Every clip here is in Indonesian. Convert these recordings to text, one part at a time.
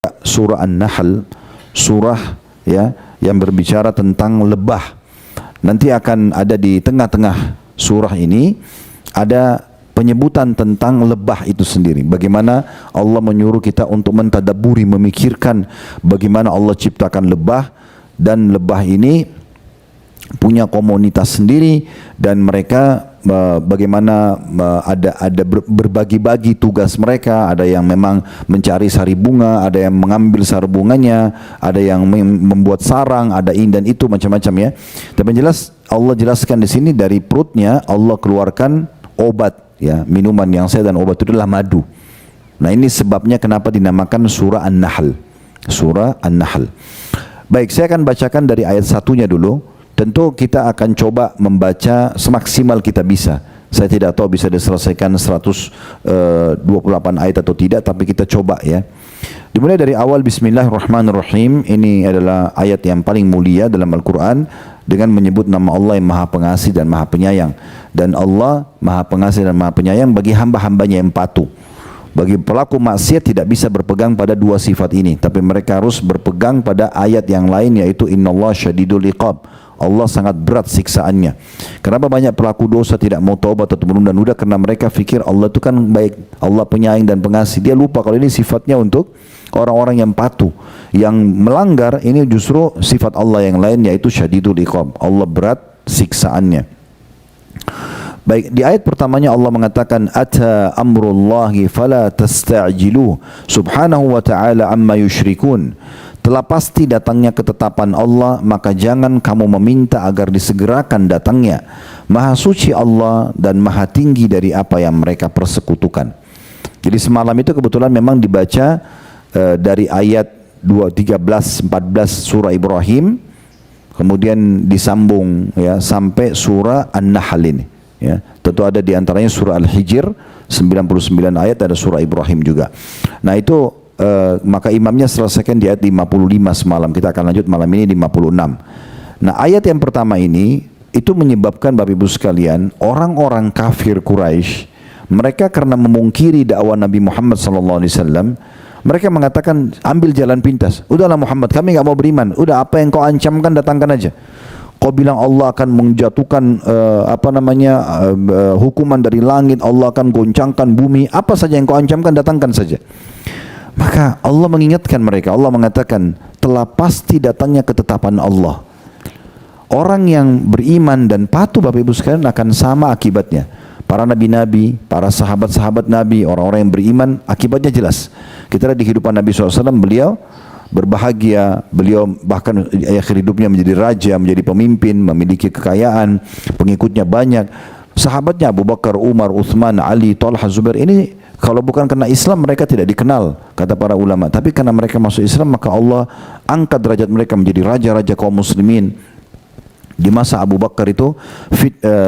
surah An-Nahl, surah ya yang berbicara tentang lebah. Nanti akan ada di tengah-tengah surah ini ada penyebutan tentang lebah itu sendiri. Bagaimana Allah menyuruh kita untuk mentadabburi, memikirkan bagaimana Allah ciptakan lebah, dan lebah ini punya komunitas sendiri, dan mereka bagaimana ada berbagi-bagi tugas mereka. Ada yang memang mencari sari bunga, ada yang mengambil sari bunganya, ada yang membuat sarang, ada ini dan itu macam-macam ya. Tapi jelas Allah jelaskan di sini dari perutnya Allah keluarkan obat ya, minuman yang sehat, dan obat itu adalah madu. Nah ini sebabnya kenapa dinamakan surah An-Nahl. Surah An-Nahl. Baik, saya akan bacakan dari ayat satunya dulu. Tentu kita akan coba membaca semaksimal kita bisa. Saya tidak tahu bisa diselesaikan 128 ayat atau tidak, tapi kita coba ya. Dimulai dari awal Bismillahirrahmanirrahim. Ini adalah ayat yang paling mulia dalam Al-Quran, dengan menyebut nama Allah yang Maha Pengasih dan Maha Penyayang. Dan Allah Maha Pengasih dan Maha Penyayang bagi hamba-hambanya yang patuh. Bagi pelaku maksiat tidak bisa berpegang pada dua sifat ini, tapi mereka harus berpegang pada ayat yang lain, yaitu Innallaha syadidul iqab. Allah sangat berat siksaannya. Kenapa banyak pelaku dosa tidak mau taubat atau menunda-nunda? Karena mereka fikir Allah itu kan baik, Allah penyayang dan pengasih. Dia lupa kalau ini sifatnya untuk orang-orang yang patuh. Yang melanggar ini justru sifat Allah yang lain, yaitu syadidul iqab. Allah berat siksaannya. Baik, di ayat pertamanya Allah mengatakan ata amrullahi fala tasta'jiluh subhanahu wa ta'ala amma yushrikun. Telah pasti datangnya ketetapan Allah, maka jangan kamu meminta agar disegerakan datangnya. Maha suci Allah dan maha tinggi dari apa yang mereka persekutukan. Jadi semalam itu kebetulan memang dibaca dari ayat 13, 14 surah Ibrahim, kemudian disambung ya sampai surah An-Nahl ini. Ya, tentu ada di antaranya surah Al-Hijr 99 ayat, ada surah Ibrahim juga. Nah itu maka imamnya selesaikan di ayat 55 semalam. Kita akan lanjut malam ini di 56. Nah ayat yang pertama ini itu menyebabkan Bapak Ibu sekalian, orang-orang kafir Quraisy, mereka karena memungkiri dakwah Nabi Muhammad SAW, mereka mengatakan ambil jalan pintas. Udahlah Muhammad, kami nggak mau beriman. Udah, apa yang kau ancamkan datangkan aja. Kau bilang Allah akan menjatuhkan hukuman dari langit, Allah akan goncangkan bumi, apa saja yang kau ancamkan datangkan saja. Maka Allah mengingatkan mereka. Allah mengatakan telah pasti datangnya ketetapan Allah. Orang yang beriman dan patuh Bapak Ibu sekalian akan sama akibatnya. Para nabi-nabi, para sahabat-sahabat Nabi, orang-orang yang beriman, akibatnya jelas. Kita lihat di kehidupan Nabi SAW, beliau berbahagia, beliau bahkan akhir hidupnya menjadi raja, menjadi pemimpin, memiliki kekayaan, pengikutnya banyak. Sahabatnya Abu Bakar, Umar, Uthman, Ali, Talha, Zubair, ini kalau bukan karena Islam mereka tidak dikenal, kata para ulama. Tapi karena mereka masuk Islam, maka Allah angkat derajat mereka menjadi raja-raja kaum muslimin. Di masa Abu Bakar itu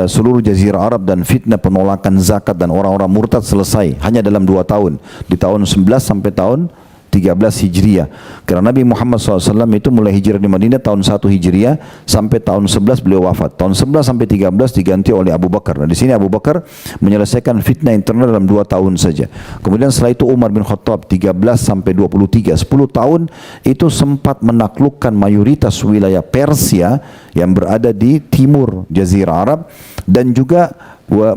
seluruh jazirah Arab dan fitnah penolakan zakat dan orang-orang murtad selesai hanya dalam 2 tahun. Di tahun 11 sampai tahun 13 Hijriah. Karena Nabi Muhammad SAW itu mulai hijrah di Madinah tahun 1 Hijriah sampai tahun 11 beliau wafat. Tahun 11 sampai 13 diganti oleh Abu Bakar. Nah, di sini Abu Bakar menyelesaikan fitnah internal dalam 2 tahun saja. Kemudian setelah itu Umar bin Khattab 13 sampai 23, 10 tahun itu sempat menaklukkan mayoritas wilayah Persia yang berada di timur Jazirah Arab, dan juga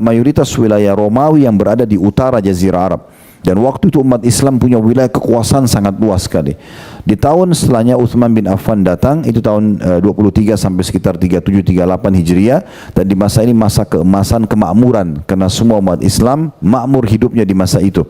mayoritas wilayah Romawi yang berada di utara Jazirah Arab. Dan waktu itu umat Islam punya wilayah kekuasaan sangat luas sekali. Di tahun setelahnya Uthman bin Affan datang, itu tahun 23 sampai sekitar 37-38 Hijriah. Dan di masa ini masa keemasan kemakmuran, karena semua umat Islam makmur hidupnya di masa itu.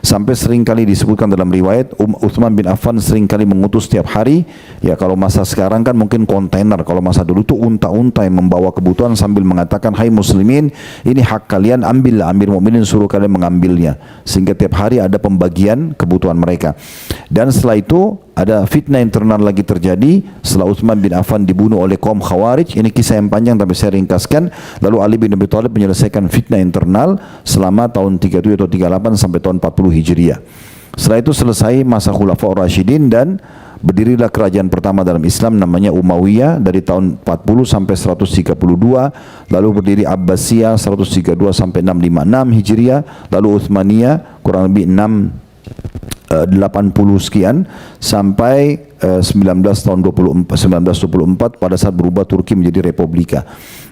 Sampai seringkali disebutkan dalam riwayat Uthman bin Affan seringkali mengutus setiap hari. Ya kalau masa sekarang kan mungkin kontainer, kalau masa dulu itu unta-unta yang membawa kebutuhan sambil mengatakan, hai muslimin, ini hak kalian, ambillah. Amir mukminin suruh kalian mengambilnya, sehingga tiap hari ada pembagian kebutuhan mereka. Dan setelah itu ada fitnah internal lagi terjadi setelah Uthman bin Affan dibunuh oleh kaum Khawarij. Ini kisah yang panjang tapi saya ringkaskan. Lalu Ali bin Abi Thalib menyelesaikan fitnah internal selama tahun 37 atau 38 sampai tahun 40 Hijriah. Setelah itu selesai masa Khulafaur Rasyidin dan berdirilah kerajaan pertama dalam Islam namanya Umayyah dari tahun 40 sampai 132, lalu berdiri Abbasiyah 132 sampai 656 Hijriah, lalu Utsmaniyah kurang lebih 6 80 sekian sampai 1924 pada saat berubah Turki menjadi republika.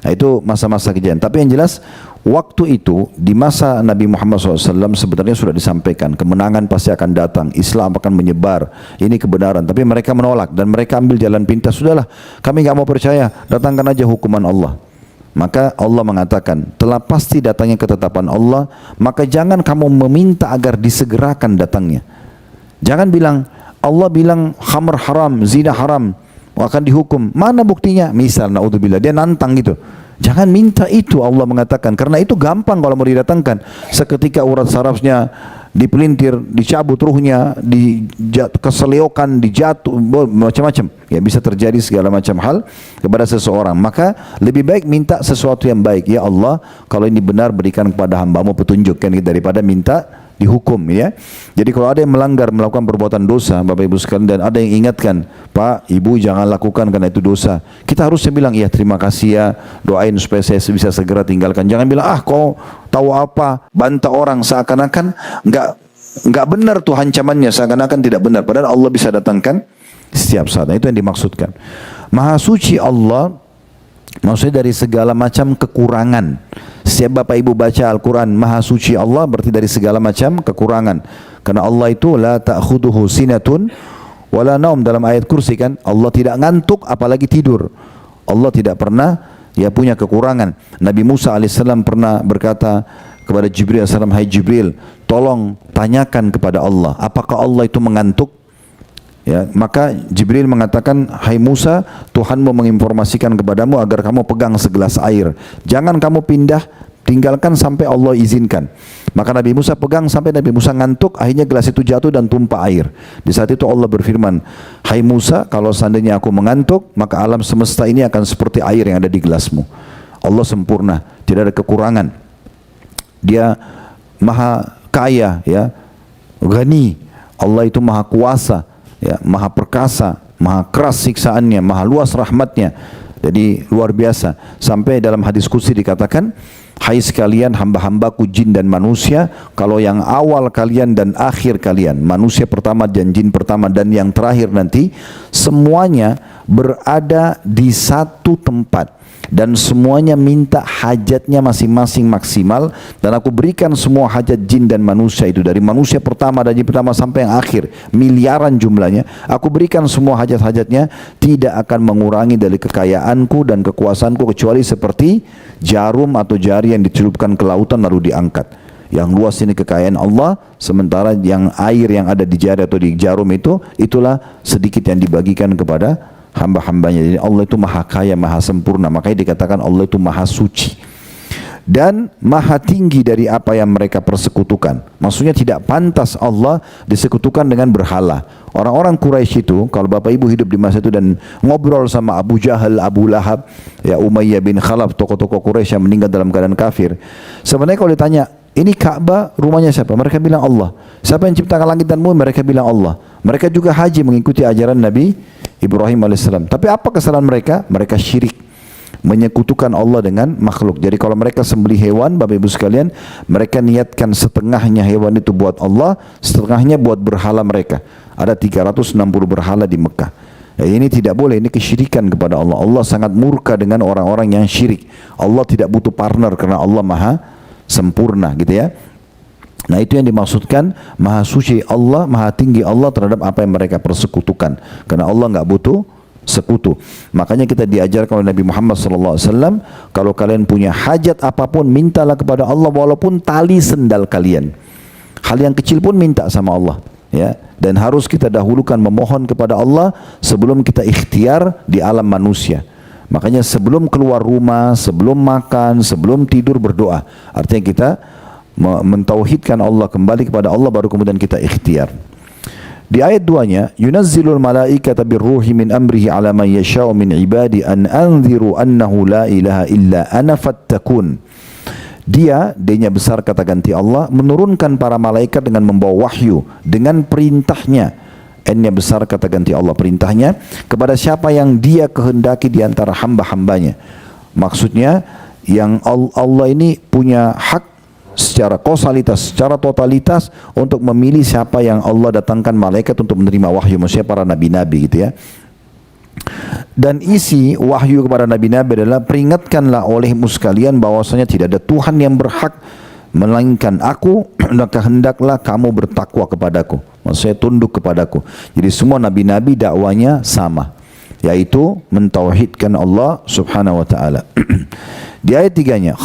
Nah, itu masa-masa kejadian. Tapi yang jelas waktu itu di masa Nabi Muhammad SAW sebenarnya sudah disampaikan kemenangan pasti akan datang, Islam akan menyebar, ini kebenaran. Tapi mereka menolak dan mereka ambil jalan pintas. Sudahlah, kami nggak mau percaya, datangkan aja hukuman Allah. Maka Allah mengatakan, telah pasti datangnya ketetapan Allah, maka jangan kamu meminta agar disegerakan datangnya. Jangan bilang, Allah bilang khamr haram, zina haram, akan dihukum. Mana buktinya? Misal, naudzubillah, dia nantang gitu. Jangan minta itu, Allah mengatakan, karena itu gampang kalau mau didatangkan. Seketika urat sarafnya dipelintir, dicabut ruhnya, keseleokan, dijatuh, macam-macam. Ya, bisa terjadi segala macam hal kepada seseorang. Maka lebih baik minta sesuatu yang baik. Ya Allah, kalau ini benar berikan kepada hamba-Mu petunjuk, kan, daripada minta dihukum, ya. Jadi kalau ada yang melanggar, melakukan perbuatan dosa, Bapak Ibu sekalian, dan ada yang ingatkan, Pak, Ibu jangan lakukan karena itu dosa, kita harusnya bilang, ya terima kasih ya, doain supaya saya bisa segera tinggalkan. Jangan bilang, ah kau tahu apa, bantah orang seakan-akan nggak benar tuh ancamannya, seakan-akan tidak benar, padahal Allah bisa datangkan setiap saat. Nah, itu yang dimaksudkan. Maha suci Allah maksudnya dari segala macam kekurangan. Setiap Bapak Ibu baca Al-Quran, Maha Suci Allah berarti dari segala macam kekurangan. Karena Allah itu la ta'khuduhu sinatun wala naum, dalam ayat kursi, kan, Allah tidak ngantuk apalagi tidur. Allah tidak pernah punya kekurangan. Nabi Musa alaihissalam pernah berkata kepada Jibril alaihissalam, hai Jibril, tolong tanyakan kepada Allah, apakah Allah itu mengantuk? Ya, maka Jibril mengatakan, hai Musa, Tuhanmu menginformasikan kepadamu agar kamu pegang segelas air. Jangan kamu pindah, tinggalkan sampai Allah izinkan. Maka Nabi Musa pegang sampai Nabi Musa ngantuk, akhirnya gelas itu jatuh dan tumpah air. Di saat itu Allah berfirman, hai Musa, kalau seandainya aku mengantuk, maka alam semesta ini akan seperti air yang ada di gelasmu. Allah sempurna, tidak ada kekurangan. Dia maha kaya, ya, ghani. Allah itu maha kuasa, ya, maha perkasa, maha keras siksaannya, maha luas rahmatnya. Jadi luar biasa. Sampai dalam hadis qudsi dikatakan, hai sekalian hamba-hambaku jin dan manusia, kalau yang awal kalian dan akhir kalian, manusia pertama dan jin pertama dan yang terakhir nanti, semuanya berada di satu tempat dan semuanya minta hajatnya masing-masing maksimal, dan aku berikan semua hajat jin dan manusia itu, dari manusia pertama dan jin pertama sampai yang akhir, miliaran jumlahnya, aku berikan semua hajat-hajatnya, tidak akan mengurangi dari kekayaanku dan kekuasaanku kecuali seperti jarum atau jari yang dicelupkan ke lautan lalu diangkat. Yang luas ini kekayaan Allah, sementara yang air yang ada di jari atau di jarum itu, itulah sedikit yang dibagikan kepada hamba-hambanya. Jadi Allah itu maha kaya, maha sempurna. Makanya dikatakan Allah itu maha suci dan maha tinggi dari apa yang mereka persekutukan. Maksudnya tidak pantas Allah disekutukan dengan berhala. Orang-orang Quraisy itu, kalau Bapak Ibu hidup di masa itu dan ngobrol sama Abu Jahal, Abu Lahab, ya, Umayyah bin Khalaf, tokoh-tokoh Quraisy yang meninggal dalam keadaan kafir, sebenarnya kalau ditanya, ini Ka'bah rumahnya siapa? Mereka bilang Allah. Siapa yang ciptakan langit dan bumi? Mereka bilang Allah. Mereka juga haji mengikuti ajaran Nabi Ibrahim alaihissalam. Tapi apa kesalahan mereka? Mereka syirik, menyekutukan Allah dengan makhluk. Jadi kalau mereka sembelih hewan, Bapak Ibu sekalian, mereka niatkan setengahnya hewan itu buat Allah, setengahnya buat berhala mereka. Ada 360 berhala di Mekah. Ya, ini tidak boleh, ini kesyirikan kepada Allah. Allah sangat murka dengan orang-orang yang syirik. Allah tidak butuh partner karena Allah maha sempurna, gitu ya. Nah, itu yang dimaksudkan maha suci Allah, maha tinggi Allah terhadap apa yang mereka persekutukan. Karena Allah nggak butuh sekutu. Makanya kita diajarkan oleh Nabi Muhammad SAW, kalau kalian punya hajat apapun, mintalah kepada Allah walaupun tali sendal kalian. Hal yang kecil pun minta sama Allah, ya. Dan harus kita dahulukan memohon kepada Allah sebelum kita ikhtiar di alam manusia. Makanya sebelum keluar rumah, sebelum makan, sebelum tidur berdoa. Artinya kita mentauhidkan Allah, kembali kepada Allah, baru kemudian kita ikhtiar. Di ayat 2-nya, yunazzilul malaikata birruhi min amrihi ala man yasha'u min ibadi an anziru annahu la ilaha illa ana fattakun. D-nya besar kata ganti Allah, menurunkan para malaikat dengan membawa wahyu dengan perintahnya. N-nya besar kata ganti Allah, perintahnya kepada siapa yang Dia kehendaki di antara hamba-hambanya. Maksudnya yang Allah ini punya hak secara kausalitas, secara totalitas untuk memilih siapa yang Allah datangkan malaikat untuk menerima wahyu, maksudnya para nabi-nabi gitu ya. Dan isi wahyu kepada nabi-nabi adalah peringatkanlah olehmu sekalian bahwasanya tidak ada Tuhan yang berhak melainkan aku, maka hendaklah kamu bertakwa kepadaku, maksudnya tunduk kepadaku. Jadi semua nabi-nabi dakwanya sama, yaitu mentauhidkan Allah subhanahu wa ta'ala. Di ayat 3-nya,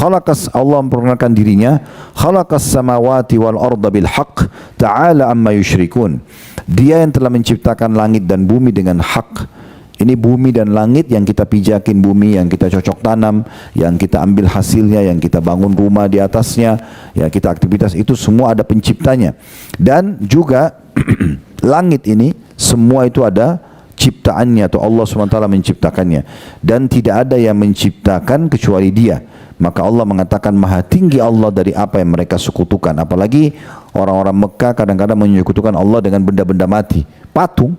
Allah memperkenalkan dirinya, khalaqas samawati wal arda bil haqq ta'ala amma yusyrikun. Dia yang telah menciptakan langit dan bumi dengan hak. Ini bumi dan langit yang kita pijakin, bumi yang kita cocok tanam, yang kita ambil hasilnya, yang kita bangun rumah di atasnya, ya kita aktivitas, itu semua ada penciptanya. Dan juga langit ini semua itu ada ciptaannya, atau Allah SWT menciptakannya, dan tidak ada yang menciptakan kecuali Dia. Maka Allah mengatakan maha tinggi Allah dari apa yang mereka sekutukan. Apalagi orang-orang Mekah kadang-kadang menyekutukan Allah dengan benda-benda mati. Patung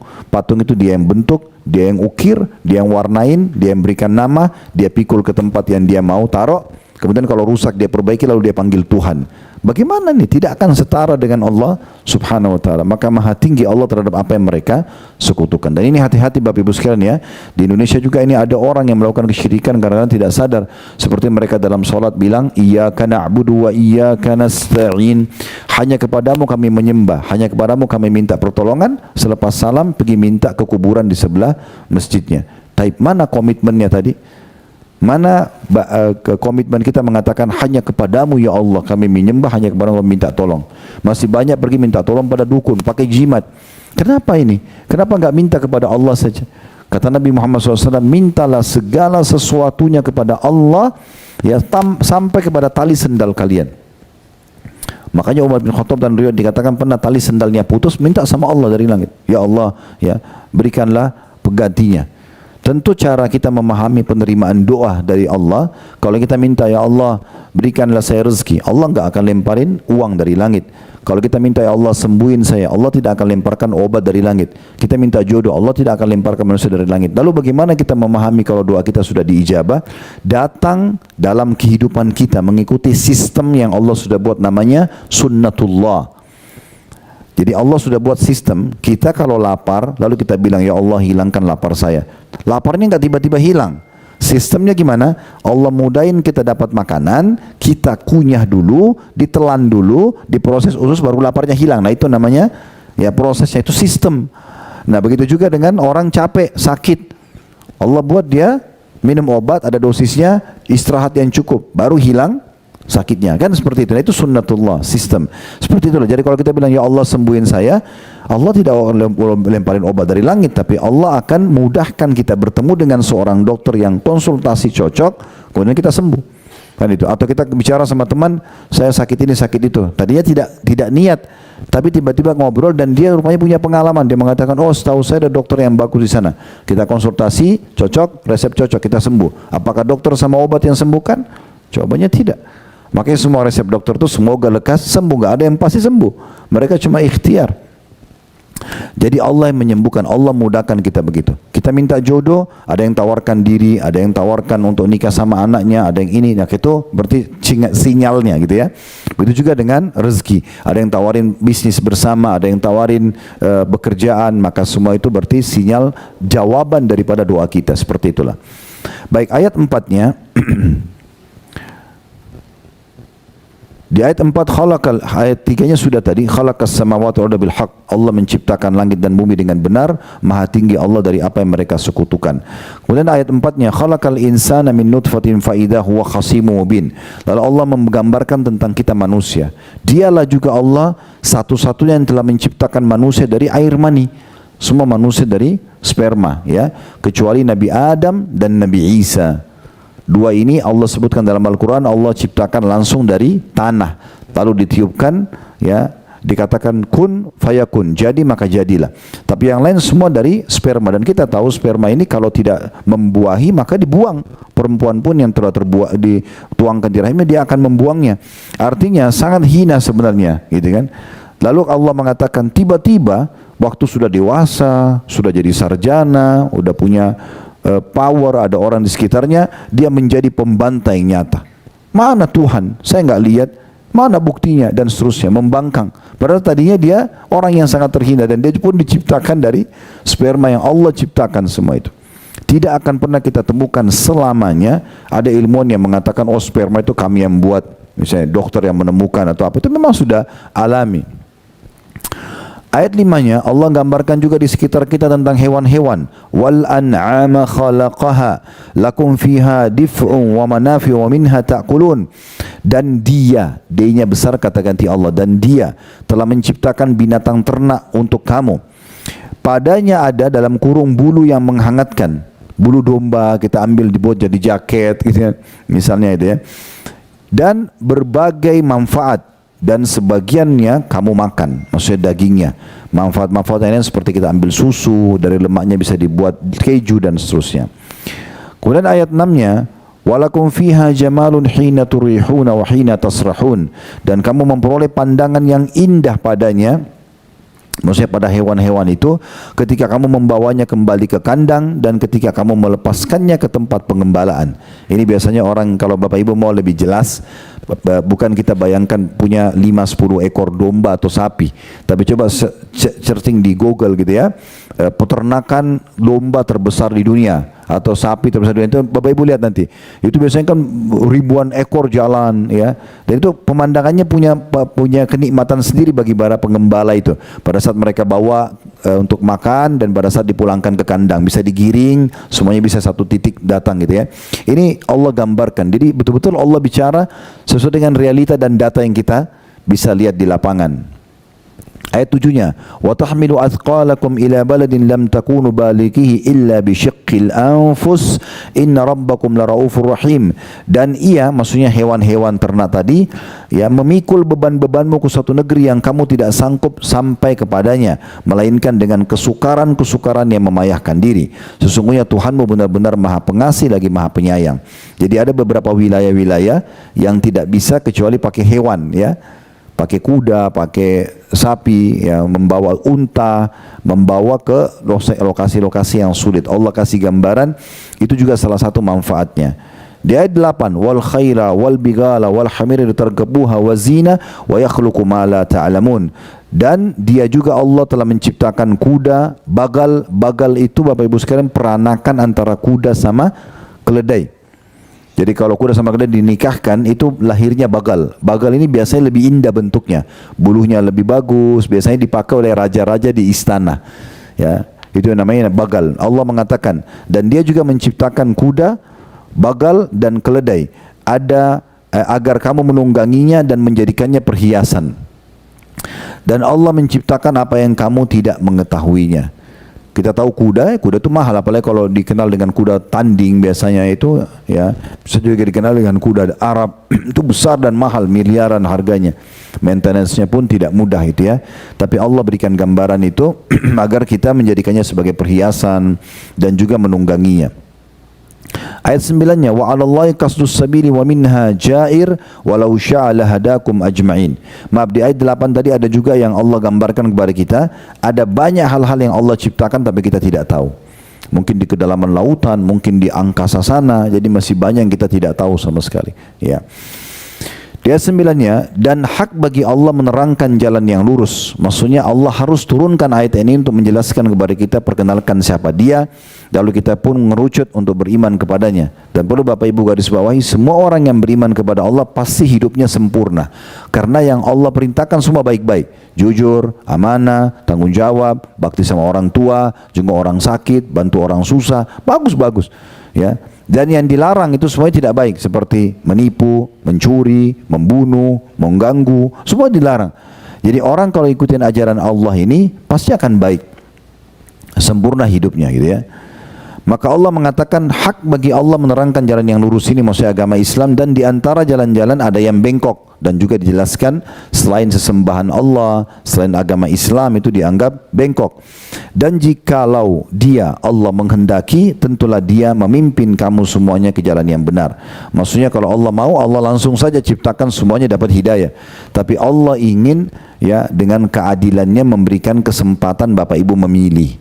itu Dia yang bentuk, Dia yang ukir, Dia yang warnain, Dia yang berikan nama, Dia pikul ke tempat yang Dia mau taruh. Kemudian kalau rusak Dia perbaiki, lalu Dia panggil Tuhan. Bagaimana nih? Tidak akan setara dengan Allah subhanahu wa ta'ala. Maka maha tinggi Allah terhadap apa yang mereka sekutukan. Dan ini hati-hati Bapak Ibu sekalian ya. Di Indonesia juga ini ada orang yang melakukan kesyirikan karena tidak sadar. Seperti mereka dalam sholat bilang, Iyyaka na'budu wa iyyaka nasta'in. Hanya kepadamu kami menyembah, hanya kepadamu kami minta pertolongan. Selepas salam pergi minta ke kuburan di sebelah masjidnya. Taib, mana komitmennya tadi? Mana komitmen kita mengatakan hanya kepadamu ya Allah kami menyembah, hanya kepadamu kami minta tolong. Masih banyak pergi minta tolong pada dukun, pakai jimat. Kenapa ini? Kenapa enggak minta kepada Allah saja? Kata Nabi Muhammad SAW, mintalah segala sesuatunya kepada Allah, ya sampai kepada tali sendal kalian. Makanya Umar bin Khattab dan riwayat dikatakan pernah tali sendalnya putus, minta sama Allah dari langit, ya Allah, ya berikanlah penggantinya. Tentu cara kita memahami penerimaan doa dari Allah, kalau kita minta ya Allah berikanlah saya rezeki, Allah enggak akan lemparin uang dari langit. Kalau kita minta ya Allah sembuhin saya, Allah tidak akan lemparkan obat dari langit. Kita minta jodoh, Allah tidak akan lemparkan manusia dari langit. Lalu bagaimana kita memahami kalau doa kita sudah diijabah? Datang dalam kehidupan kita mengikuti sistem yang Allah sudah buat, namanya sunnatullah. Jadi Allah sudah buat sistem, kita kalau lapar, lalu kita bilang, ya Allah hilangkan lapar saya. Laparnya nggak tiba-tiba hilang. Sistemnya gimana? Allah mudahin kita dapat makanan, kita kunyah dulu, ditelan dulu, diproses usus, baru laparnya hilang. Nah itu namanya, ya prosesnya itu sistem. Nah begitu juga dengan orang capek, sakit. Allah buat dia minum obat, ada dosisnya, istirahat yang cukup, baru hilang sakitnya, kan seperti itu. Nah, itu sunnatullah, sistem seperti itulah. Jadi kalau kita bilang ya Allah sembuhin saya, Allah tidak lemparin obat dari langit, tapi Allah akan mudahkan kita bertemu dengan seorang dokter yang konsultasi cocok, kemudian kita sembuh, kan itu. Atau kita bicara sama teman, saya sakit ini sakit itu, tadinya tidak niat, tapi tiba-tiba ngobrol dan dia rupanya punya pengalaman. Dia mengatakan, oh setahu saya ada dokter yang bagus di sana. Kita konsultasi, cocok, resep cocok, kita sembuh. Apakah dokter sama obat yang sembuhkan? Jawabannya tidak. Makanya semua resep dokter itu semoga lekas sembuh, nggak ada yang pasti sembuh. Mereka cuma ikhtiar. Jadi Allah yang menyembuhkan, Allah mudahkan kita begitu. Kita minta jodoh, ada yang tawarkan diri, ada yang tawarkan untuk nikah sama anaknya, ada yang ini, nah itu berarti sinyalnya gitu ya. Begitu juga dengan rezeki, ada yang tawarin bisnis bersama, ada yang tawarin pekerjaan, maka semua itu berarti sinyal jawaban daripada doa kita, seperti itulah. Baik, ayat 4-nya. Di ayat 4 ayat 3-nya sudah tadi, khalaqas samawati wal arda bil haqq. Allah menciptakan langit dan bumi dengan benar, maha tinggi Allah dari apa yang mereka sekutukan. Kemudian ayat 4-nya, khalaqal insana min nutfatin fa idza huwa khasimun mubin. Lalu Allah menggambarkan tentang kita manusia. Dialah juga Allah satu-satunya yang telah menciptakan manusia dari air mani. Semua manusia dari sperma, ya, kecuali Nabi Adam dan Nabi Isa. Dua ini Allah sebutkan dalam Al-Quran, Allah ciptakan langsung dari tanah, lalu ditiupkan, ya, dikatakan kun fayakun, jadi maka jadilah. Tapi yang lain semua dari sperma, dan kita tahu sperma ini kalau tidak membuahi maka dibuang. Perempuan pun yang telah dituangkan di rahimnya, dia akan membuangnya. Artinya sangat hina sebenarnya, gitu kan. Lalu Allah mengatakan tiba-tiba waktu sudah dewasa, sudah jadi sarjana, sudah punya power, ada orang di sekitarnya, dia menjadi pembantai nyata. Mana Tuhan? Saya nggak lihat. Mana buktinya dan seterusnya, membangkang. Padahal tadinya dia orang yang sangat terhina dan dia pun diciptakan dari sperma yang Allah ciptakan semua itu. Tidak akan pernah kita temukan selamanya ada ilmuwan yang mengatakan oh sperma itu kami yang buat, misalnya dokter yang menemukan atau apa, itu memang sudah alami. Ayat 5-nya Allah gambarkan juga di sekitar kita tentang hewan-hewan. Wal an'ama khalaqaha lakum fiha dif'un wa manafi'u wa minha ta'kulun. Dan dia-nya besar kata ganti Allah, dan dia telah menciptakan binatang ternak untuk kamu. Padanya ada dalam kurung bulu yang menghangatkan. Bulu domba kita ambil dibuat jadi jaket gitu ya. Misalnya itu ya. Dan berbagai manfaat. Dan sebagiannya kamu makan, maksudnya dagingnya. Manfaat-manfaat lain seperti kita ambil susu, dari lemaknya bisa dibuat keju dan seterusnya. Kemudian ayat 6-nya, walakum fiha jamalun hina turihuna wa hina tasrahun. Dan kamu memperoleh pandangan yang indah padanya, maksudnya pada hewan-hewan itu, ketika kamu membawanya kembali ke kandang dan ketika kamu melepaskannya ke tempat pengembalaan. Ini biasanya orang, kalau Bapak Ibu mau lebih jelas, bukan kita bayangkan punya 5-10 ekor domba atau sapi, tapi coba searching di Google gitu ya, peternakan domba terbesar di dunia atau sapi terbesar di dunia, itu Bapak Ibu lihat nanti, itu biasanya kan ribuan ekor jalan ya, dan itu pemandangannya punya kenikmatan sendiri bagi para pengembala itu. Pada saat mereka bawa untuk makan dan pada saat dipulangkan ke kandang bisa digiring, semuanya bisa satu titik datang gitu ya. Ini Allah gambarkan. Jadi betul-betul Allah bicara sesuai dengan realita dan data yang kita bisa lihat di lapangan. Ayat 7-nya, wa tahmilu athqalakum ila baladin lam takunu balighihi illa bi syiqqil anfus inna rabbakum laraufur rahim. Dan ia, maksudnya hewan-hewan ternak tadi, ya, memikul beban-bebanmu ke suatu negeri yang kamu tidak sanggup sampai kepadanya, melainkan dengan kesukaran-kesukaran yang memayahkan diri. Sesungguhnya Tuhanmu benar-benar Maha Pengasih lagi Maha Penyayang. Jadi ada beberapa wilayah-wilayah yang tidak bisa kecuali pakai hewan ya. Pakai kuda, pakai sapi, ya, membawa unta, membawa ke lokasi-lokasi yang sulit. Allah kasih gambaran, itu juga salah satu manfaatnya. Di ayat 8, wal khaira wal bigala wal hamira litarkabuha wa zina wa yakhluqu ma la ta'lamun. Dan dia juga Allah telah menciptakan kuda, bagal. Bagal itu Bapak Ibu sekalian peranakan antara kuda sama keledai. Jadi kalau kuda sama keledai dinikahkan, itu lahirnya bagal. Bagal ini biasanya lebih indah bentuknya, bulunya lebih bagus, biasanya dipakai oleh raja-raja di istana. Ya, itu yang namanya bagal. Allah mengatakan, dan dia juga menciptakan kuda, bagal dan keledai. Agar kamu menungganginya dan menjadikannya perhiasan. Dan Allah menciptakan apa yang kamu tidak mengetahuinya. Kita tahu kuda itu mahal, apalagi kalau dikenal dengan kuda tanding biasanya itu ya, bisa juga dikenal dengan kuda Arab itu besar dan mahal, miliaran harganya. Maintenance-nya pun tidak mudah itu ya. Tapi Allah berikan gambaran itu agar kita menjadikannya sebagai perhiasan dan juga menungganginya. Ayat 9-nya, wa 'alallahi qasdus sabili wa minha ja'ir walau syaa lahadakum ajma'in. Maaf, di ayat 8 tadi ada juga yang Allah gambarkan kepada kita, ada banyak hal-hal yang Allah ciptakan tapi kita tidak tahu. Mungkin di kedalaman lautan, mungkin di angkasa sana, jadi masih banyak yang kita tidak tahu sama sekali, ya. Di ayat 9-nya, dan hak bagi Allah menerangkan jalan yang lurus. Maksudnya Allah harus turunkan ayat ini untuk menjelaskan kepada kita, perkenalkan siapa dia, lalu kita pun mengerucut untuk beriman kepadanya. Dan perlu Bapak Ibu garis bawahi, semua orang yang beriman kepada Allah pasti hidupnya sempurna. Karena yang Allah perintahkan semua baik-baik. Jujur, amanah, tanggung jawab, bakti sama orang tua, jenguk orang sakit, bantu orang susah, bagus-bagus. Ya. Dan yang dilarang itu semuanya tidak baik, seperti menipu, mencuri, membunuh, mengganggu, semua dilarang. Jadi orang kalau ikutin ajaran Allah ini pasti akan baik, sempurna hidupnya gitu ya. Maka Allah mengatakan hak bagi Allah menerangkan jalan yang lurus ini, maksudnya agama Islam, dan di antara jalan-jalan ada yang bengkok, dan juga dijelaskan selain sesembahan Allah, selain agama Islam itu dianggap bengkok. Dan jikalau dia Allah menghendaki, tentulah dia memimpin kamu semuanya ke jalan yang benar. Maksudnya kalau Allah mau, Allah langsung saja ciptakan semuanya dapat hidayah. Tapi Allah ingin ya dengan keadilannya memberikan kesempatan Bapak Ibu memilih.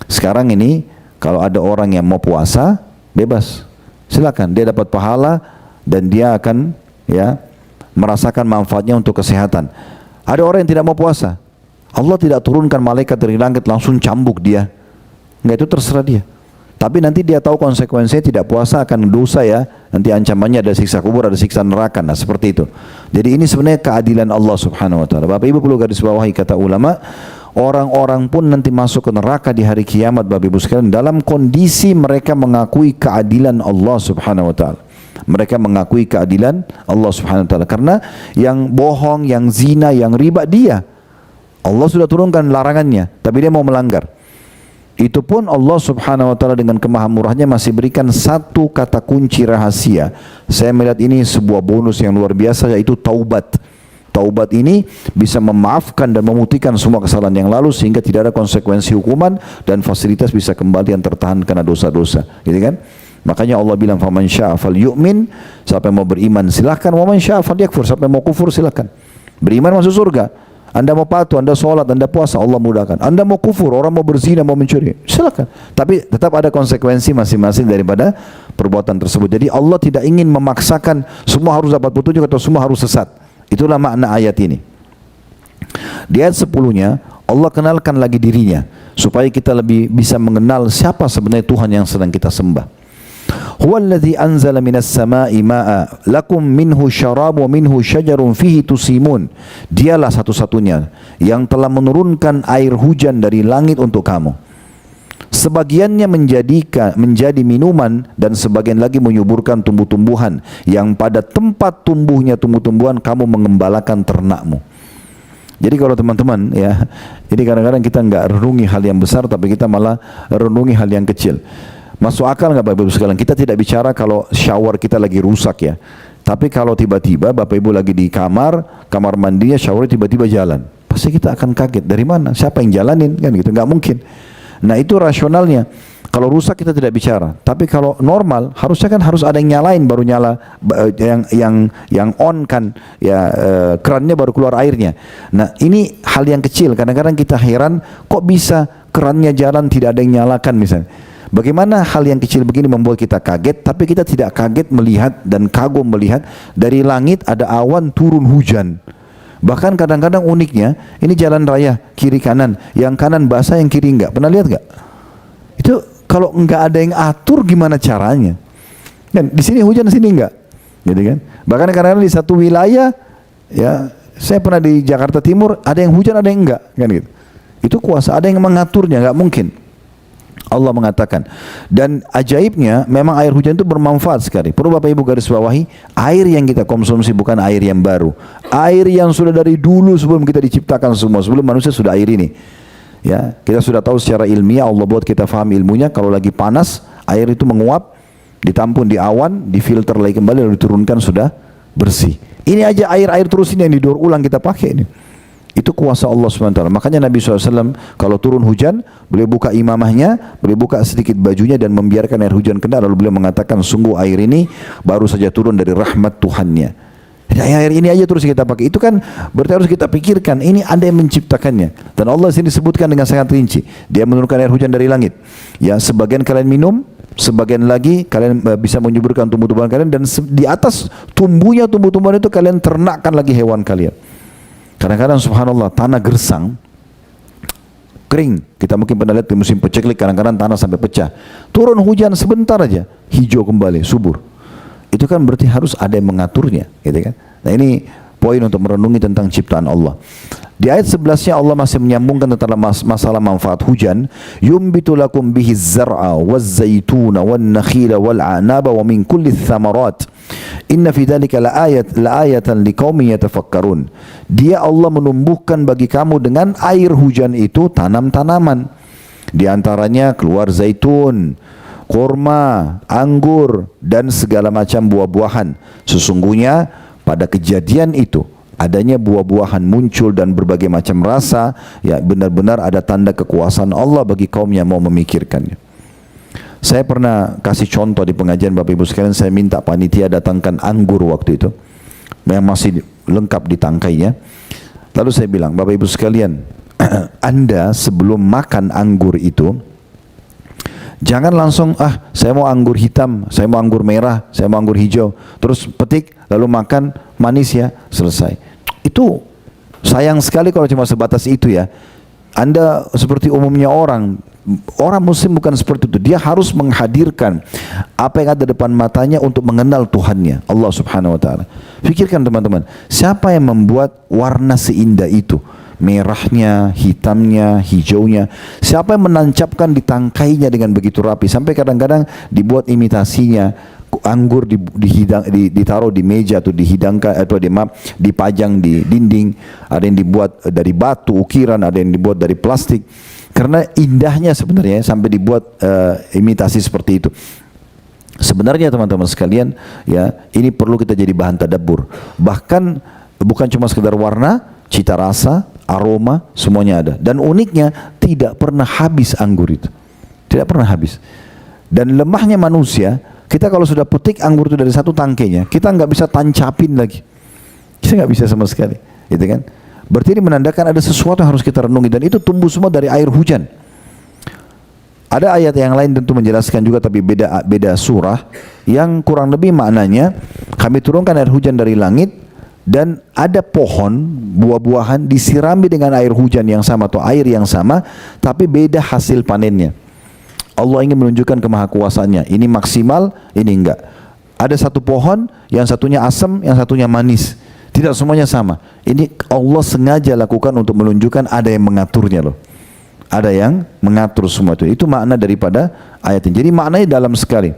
Sekarang ini kalau ada orang yang mau puasa, bebas, silakan, dia dapat pahala dan dia akan ya merasakan manfaatnya untuk kesehatan. Ada orang yang tidak mau puasa, Allah tidak turunkan malaikat dari langit langsung cambuk dia. Enggak, itu terserah dia. Tapi nanti dia tahu konsekuensinya, tidak puasa akan dosa ya. Nanti ancamannya ada siksa kubur, ada siksa neraka. Nah seperti itu. Jadi ini sebenarnya keadilan Allah subhanahu wa ta'ala. Bapak Ibu perlu garis bawahi kata ulama, orang-orang pun nanti masuk ke neraka di hari kiamat Bapak Ibu sekalian dalam kondisi mereka mengakui keadilan Allah subhanahu wa ta'ala. Mereka mengakui keadilan Allah subhanahu wa ta'ala. Karena yang bohong, yang zina, yang riba dia. Allah sudah turunkan larangannya, tapi dia mau melanggar. Itu pun Allah subhanahu wa ta'ala dengan kemahamurahnya masih berikan satu kata kunci rahasia. Saya melihat ini sebuah bonus yang luar biasa, yaitu taubat. Taubat ini bisa memaafkan dan memutihkan semua kesalahan yang lalu sehingga tidak ada konsekuensi hukuman dan fasilitas bisa kembali yang tertahan karena dosa-dosa, gitu kan? Makanya Allah bilang faman syaa falyu'min, siapa yang mau beriman silakan, wa man syaa falyakfur, siapa yang mau kufur silakan. Beriman masuk surga. Anda mau patuh, Anda sholat, Anda puasa, Allah mudahkan. Anda mau kufur, orang mau berzina, mau mencuri, silakan. Tapi tetap ada konsekuensi masing-masing daripada perbuatan tersebut. Jadi Allah tidak ingin memaksakan semua harus dapat petunjuk atau semua harus sesat. Itulah makna ayat ini. Di ayat 10-nya Allah kenalkan lagi dirinya supaya kita lebih bisa mengenal siapa sebenarnya Tuhan yang sedang kita sembah. Huwallazi anzala minas sama'i ma'a lakum minhu syarab wa minhu syajarun fihi tusimun. Dialah satu-satunya yang telah menurunkan air hujan dari langit untuk kamu. Sebagiannya menjadi minuman dan sebagian lagi menyuburkan tumbuh-tumbuhan yang pada tempat tumbuhnya tumbuh-tumbuhan kamu mengembalakan ternakmu. Jadi kalau teman-teman ya, ini kadang-kadang kita nggak renungi hal yang besar tapi kita malah renungi hal yang kecil. Masuk akal nggak Bapak Ibu sekalian? Kita tidak bicara kalau shower kita lagi rusak ya. Tapi kalau tiba-tiba Bapak Ibu lagi di kamar mandinya shower tiba-tiba jalan. Pasti kita akan kaget. Dari mana? Siapa yang jalanin? Kan gitu. Nggak mungkin. Nah itu rasionalnya. Kalau rusak kita tidak bicara. Tapi kalau normal harusnya kan harus ada yang nyalain baru nyala, yang on kan ya, kerannya baru keluar airnya. Nah ini hal yang kecil. Kadang-kadang kita heran kok bisa kerannya jalan tidak ada yang nyalakan misalnya. Bagaimana hal yang kecil begini membuat kita kaget, tapi kita tidak kaget melihat dan kagum melihat dari langit ada awan turun hujan. Bahkan kadang-kadang uniknya, ini jalan raya kiri kanan, yang kanan basah yang kiri enggak. Pernah lihat enggak? Itu kalau enggak ada yang atur gimana caranya? Dan di sini hujan, di sini enggak, gitu kan? Bahkan kadang-kadang di satu wilayah, ya saya pernah di Jakarta Timur, ada yang hujan, ada yang enggak, kan gitu. Itu kuasa, ada yang mengaturnya, enggak mungkin. Allah mengatakan, dan ajaibnya memang air hujan itu bermanfaat sekali. Perlu Bapak Ibu garis bawahi, air yang kita konsumsi bukan air yang baru. Air yang sudah dari dulu sebelum kita diciptakan semua, sebelum manusia sudah air ini. Ya, kita sudah tahu secara ilmiah, Allah buat kita faham ilmunya, kalau lagi panas, air itu menguap, ditampung di awan, difilter lagi kembali, lalu diturunkan sudah bersih. Ini aja air-air terus ini yang didaur ulang kita pakai ini. Itu kuasa Allah SWT. Makanya Nabi SAW kalau turun hujan, beliau buka imamahnya, beliau buka sedikit bajunya dan membiarkan air hujan kena, lalu beliau mengatakan sungguh air ini baru saja turun dari rahmat Tuhannya. Jadi air ini aja terus kita pakai. Itu kan berarti harus kita pikirkan, ini ada yang menciptakannya. Dan Allah sini disebutkan dengan sangat rinci. Dia menurunkan air hujan dari langit. Ya, sebagian kalian minum, sebagian lagi kalian bisa menyuburkan tumbuh-tumbuhan kalian, dan di atas tumbuhnya tumbuh-tumbuhan itu kalian ternakkan lagi hewan kalian. Kadang-kadang subhanallah tanah gersang, kering. Kita mungkin pernah lihat di musim paceklik, kadang-kadang tanah sampai pecah. Turun hujan sebentar aja, hijau kembali, subur. Itu kan berarti harus ada yang mengaturnya, gitu kan? Nah ini poin untuk merenungi tentang ciptaan Allah. Di ayat 11-nya Allah masih menyambungkan tentang masalah manfaat hujan. Yumbitu lakum bihi zar'a waz-zaituna wan-nakhila wal-'anaba wa min kulli tsamarat. Inna fi dzalika la'ayatan liqaumin yatafakkarun. Dia Allah menumbuhkan bagi kamu dengan air hujan itu tanam-tanaman. Di antaranya keluar zaitun, kurma, anggur dan segala macam buah-buahan. Sesungguhnya pada kejadian itu adanya buah-buahan muncul dan berbagai macam rasa, ya benar-benar ada tanda kekuasaan Allah bagi kaum yang mau memikirkannya. Saya pernah kasih contoh di pengajian Bapak Ibu sekalian, saya minta panitia datangkan anggur waktu itu yang masih lengkap di tangkainya. Lalu saya bilang, Bapak Ibu sekalian, Anda sebelum makan anggur itu jangan langsung, saya mau anggur hitam, saya mau anggur merah, saya mau anggur hijau, terus petik lalu makan, manis ya, selesai. Itu sayang sekali kalau cuma sebatas itu ya. Anda seperti umumnya orang Muslim bukan seperti itu. Dia harus menghadirkan apa yang ada depan matanya untuk mengenal Tuhannya, Allah Subhanahu wa taala. Pikirkan teman-teman, siapa yang membuat warna seindah itu? Merahnya, hitamnya, hijaunya. Siapa yang menancapkan di tangkainya dengan begitu rapi sampai kadang-kadang dibuat imitasinya. Anggur ditaruh di meja atau dihidangkan atau dipajang di dinding. Ada yang dibuat dari batu ukiran, ada yang dibuat dari plastik. Karena indahnya sebenarnya sampai dibuat imitasi seperti itu. Sebenarnya teman-teman sekalian, ya, ini perlu kita jadi bahan tadabbur. Bahkan bukan cuma sekedar warna, cita rasa, aroma, semuanya ada. Dan uniknya tidak pernah habis anggur itu. Tidak pernah habis. Dan lemahnya manusia, kita kalau sudah petik anggur itu dari satu tangkainya, kita nggak bisa tancapin lagi. Kita nggak bisa sama sekali, gitu kan? Berarti ini menandakan ada sesuatu yang harus kita renungi, dan itu tumbuh semua dari air hujan. Ada ayat yang lain tentu menjelaskan juga, tapi beda surah, yang kurang lebih maknanya kami turunkan air hujan dari langit dan ada pohon buah-buahan disirami dengan air hujan yang sama atau air yang sama, tapi beda hasil panennya. Allah ingin menunjukkan kemahakuasaannya. Ini maksimal, ini enggak. Ada satu pohon, yang satunya asam, yang satunya manis. Tidak semuanya sama. Ini Allah sengaja lakukan untuk menunjukkan ada yang mengaturnya loh. Ada yang mengatur semua itu. Itu makna daripada ayat ini. Jadi maknanya dalam sekali.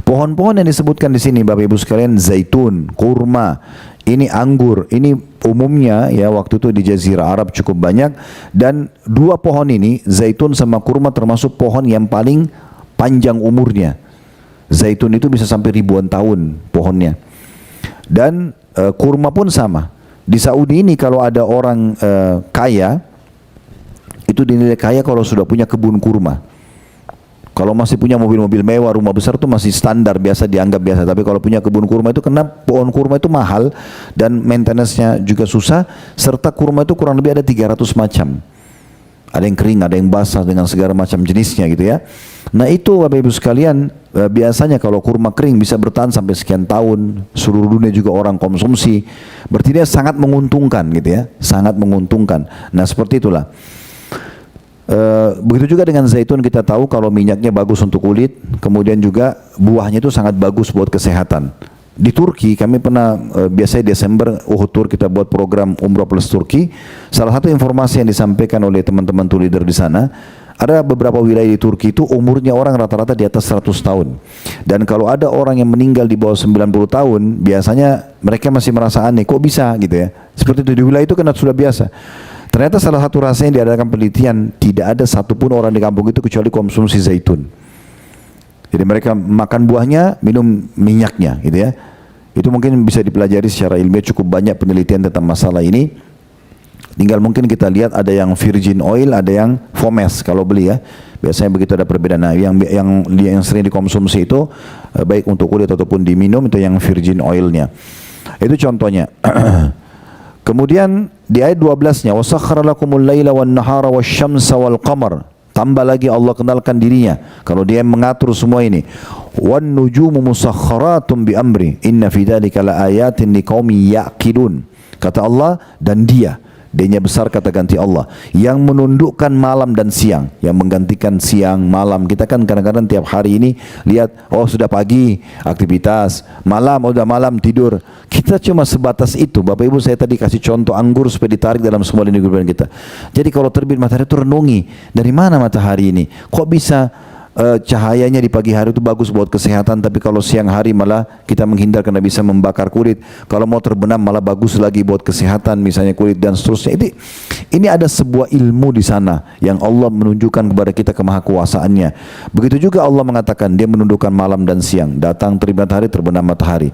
Pohon-pohon yang disebutkan di sini Bapak Ibu sekalian, zaitun, kurma, ini anggur, ini umumnya ya waktu itu di Jazirah Arab cukup banyak, dan dua pohon ini, zaitun sama kurma, termasuk pohon yang paling panjang umurnya. Zaitun itu bisa sampai ribuan tahun pohonnya. Dan kurma pun sama. Di Saudi ini kalau ada orang kaya, itu dinilai kaya kalau sudah punya kebun kurma. Kalau masih punya mobil-mobil mewah, rumah besar itu masih standar, biasa, dianggap biasa. Tapi kalau punya kebun kurma itu, karena pohon kurma itu mahal dan maintenance-nya juga susah, serta kurma itu kurang lebih ada 300 macam. Ada yang kering, ada yang basah dengan segala macam jenisnya gitu ya. Nah itu Bapak Ibu sekalian, biasanya kalau kurma kering bisa bertahan sampai sekian tahun, seluruh dunia juga orang konsumsi. Berarti dia sangat menguntungkan gitu ya, sangat menguntungkan. Nah seperti itulah. Begitu juga dengan zaitun, kita tahu kalau minyaknya bagus untuk kulit, kemudian juga buahnya itu sangat bagus buat kesehatan. Di Turki kami pernah biasanya Desember Uhud Tour kita buat program Umrah plus Turki. Salah satu informasi yang disampaikan oleh teman-teman tour leader di sana, ada beberapa wilayah di Turki itu umurnya orang rata-rata di atas 100 tahun. Dan kalau ada orang yang meninggal di bawah 90 tahun, biasanya mereka masih merasa aneh, kok bisa gitu ya. Seperti itu di wilayah itu karena sudah biasa. Ternyata salah satu rahasia yang diadakan penelitian, tidak ada satupun orang di kampung itu kecuali konsumsi zaitun. Jadi mereka makan buahnya, minum minyaknya gitu ya. Itu mungkin bisa dipelajari secara ilmiah, cukup banyak penelitian tentang masalah ini. Tinggal mungkin kita lihat ada yang virgin oil, ada yang fomes kalau beli ya. Biasanya begitu ada perbedaan. Nah, yang sering dikonsumsi itu baik untuk kulit ataupun diminum itu yang virgin oilnya. Itu contohnya. Kemudian di ayat 12-nya, wasakhkhara lakumul laila wan nahara wasyamsa wal qamar. Tambah lagi Allah kenalkan dirinya kalau dia yang mengatur semua ini. Wan nujumu musakhkharatum bi amri inna fi dzalika laayatin liqaumin yaqilun. Kata Allah, dan Dia-nya besar kata ganti Allah, yang menundukkan malam dan siang, yang menggantikan siang, malam. Kita kan kadang-kadang tiap hari ini lihat, oh sudah pagi aktivitas, malam udah malam tidur. Kita cuma sebatas itu. Bapak Ibu, saya tadi kasih contoh anggur supaya ditarik dalam semua lini kehidupan kita. Jadi kalau terbit matahari itu renungi, dari mana matahari ini? Kok bisa cahayanya di pagi hari itu bagus buat kesehatan, tapi kalau siang hari malah kita menghindar karena bisa membakar kulit. Kalau mau terbenam malah bagus lagi buat kesehatan, misalnya kulit dan seterusnya. Ini ada sebuah ilmu di sana yang Allah menunjukkan kepada kita kemahakuasaannya. Begitu juga Allah mengatakan dia menundukkan malam dan siang, datang terbit matahari, terbenam matahari.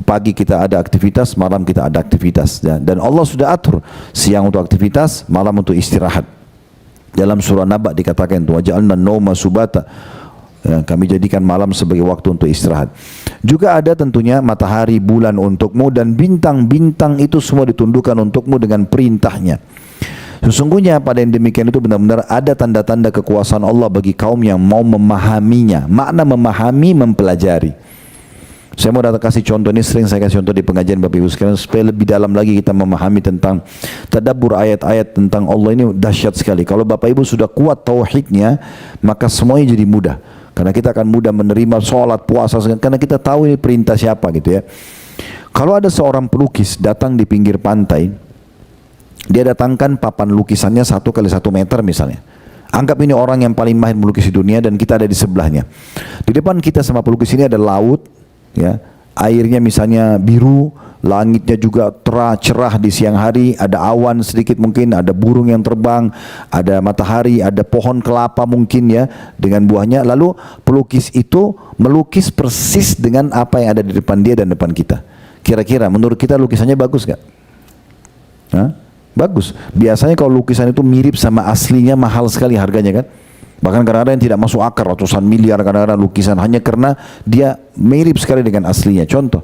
Pagi kita ada aktivitas, malam kita ada aktivitas, dan Allah sudah atur siang untuk aktivitas, malam untuk istirahat. Dalam surah Naba dikatakan wa ja'alna nauma subata, ya, kami jadikan malam sebagai waktu untuk istirahat. Juga ada tentunya matahari, bulan untukmu, dan bintang-bintang itu semua ditundukkan untukmu dengan perintahnya. Sesungguhnya pada yang demikian itu benar-benar ada tanda-tanda kekuasaan Allah bagi kaum yang mau memahaminya. Makna memahami, mempelajari. Saya mau datang kasih contoh ini, sering saya kasih contoh di pengajian Bapak Ibu sekalian, supaya lebih dalam lagi kita memahami tentang tadabbur ayat-ayat tentang Allah ini dahsyat sekali. Kalau Bapak Ibu sudah kuat tauhidnya, maka semuanya jadi mudah. Karena kita akan mudah menerima sholat, puasa, karena kita tahu ini perintah siapa gitu ya. Kalau ada seorang pelukis datang di pinggir pantai, dia datangkan papan lukisannya 1 kali 1 meter misalnya. Anggap ini orang yang paling mahir melukis di dunia dan kita ada di sebelahnya. Di depan kita sama pelukis ini ada laut, ya, airnya misalnya biru, langitnya juga cerah di siang hari, ada awan sedikit mungkin, ada burung yang terbang, ada matahari, ada pohon kelapa mungkin ya dengan buahnya. Lalu pelukis itu melukis persis dengan apa yang ada di depan dia dan depan kita. Kira-kira menurut kita lukisannya bagus gak? Hah? Bagus. Biasanya kalau lukisan itu mirip sama aslinya mahal sekali harganya kan. Bahkan kadang-kadang yang tidak masuk akal, ratusan miliar kadang-kadang lukisan hanya karena dia mirip sekali dengan aslinya. Contoh,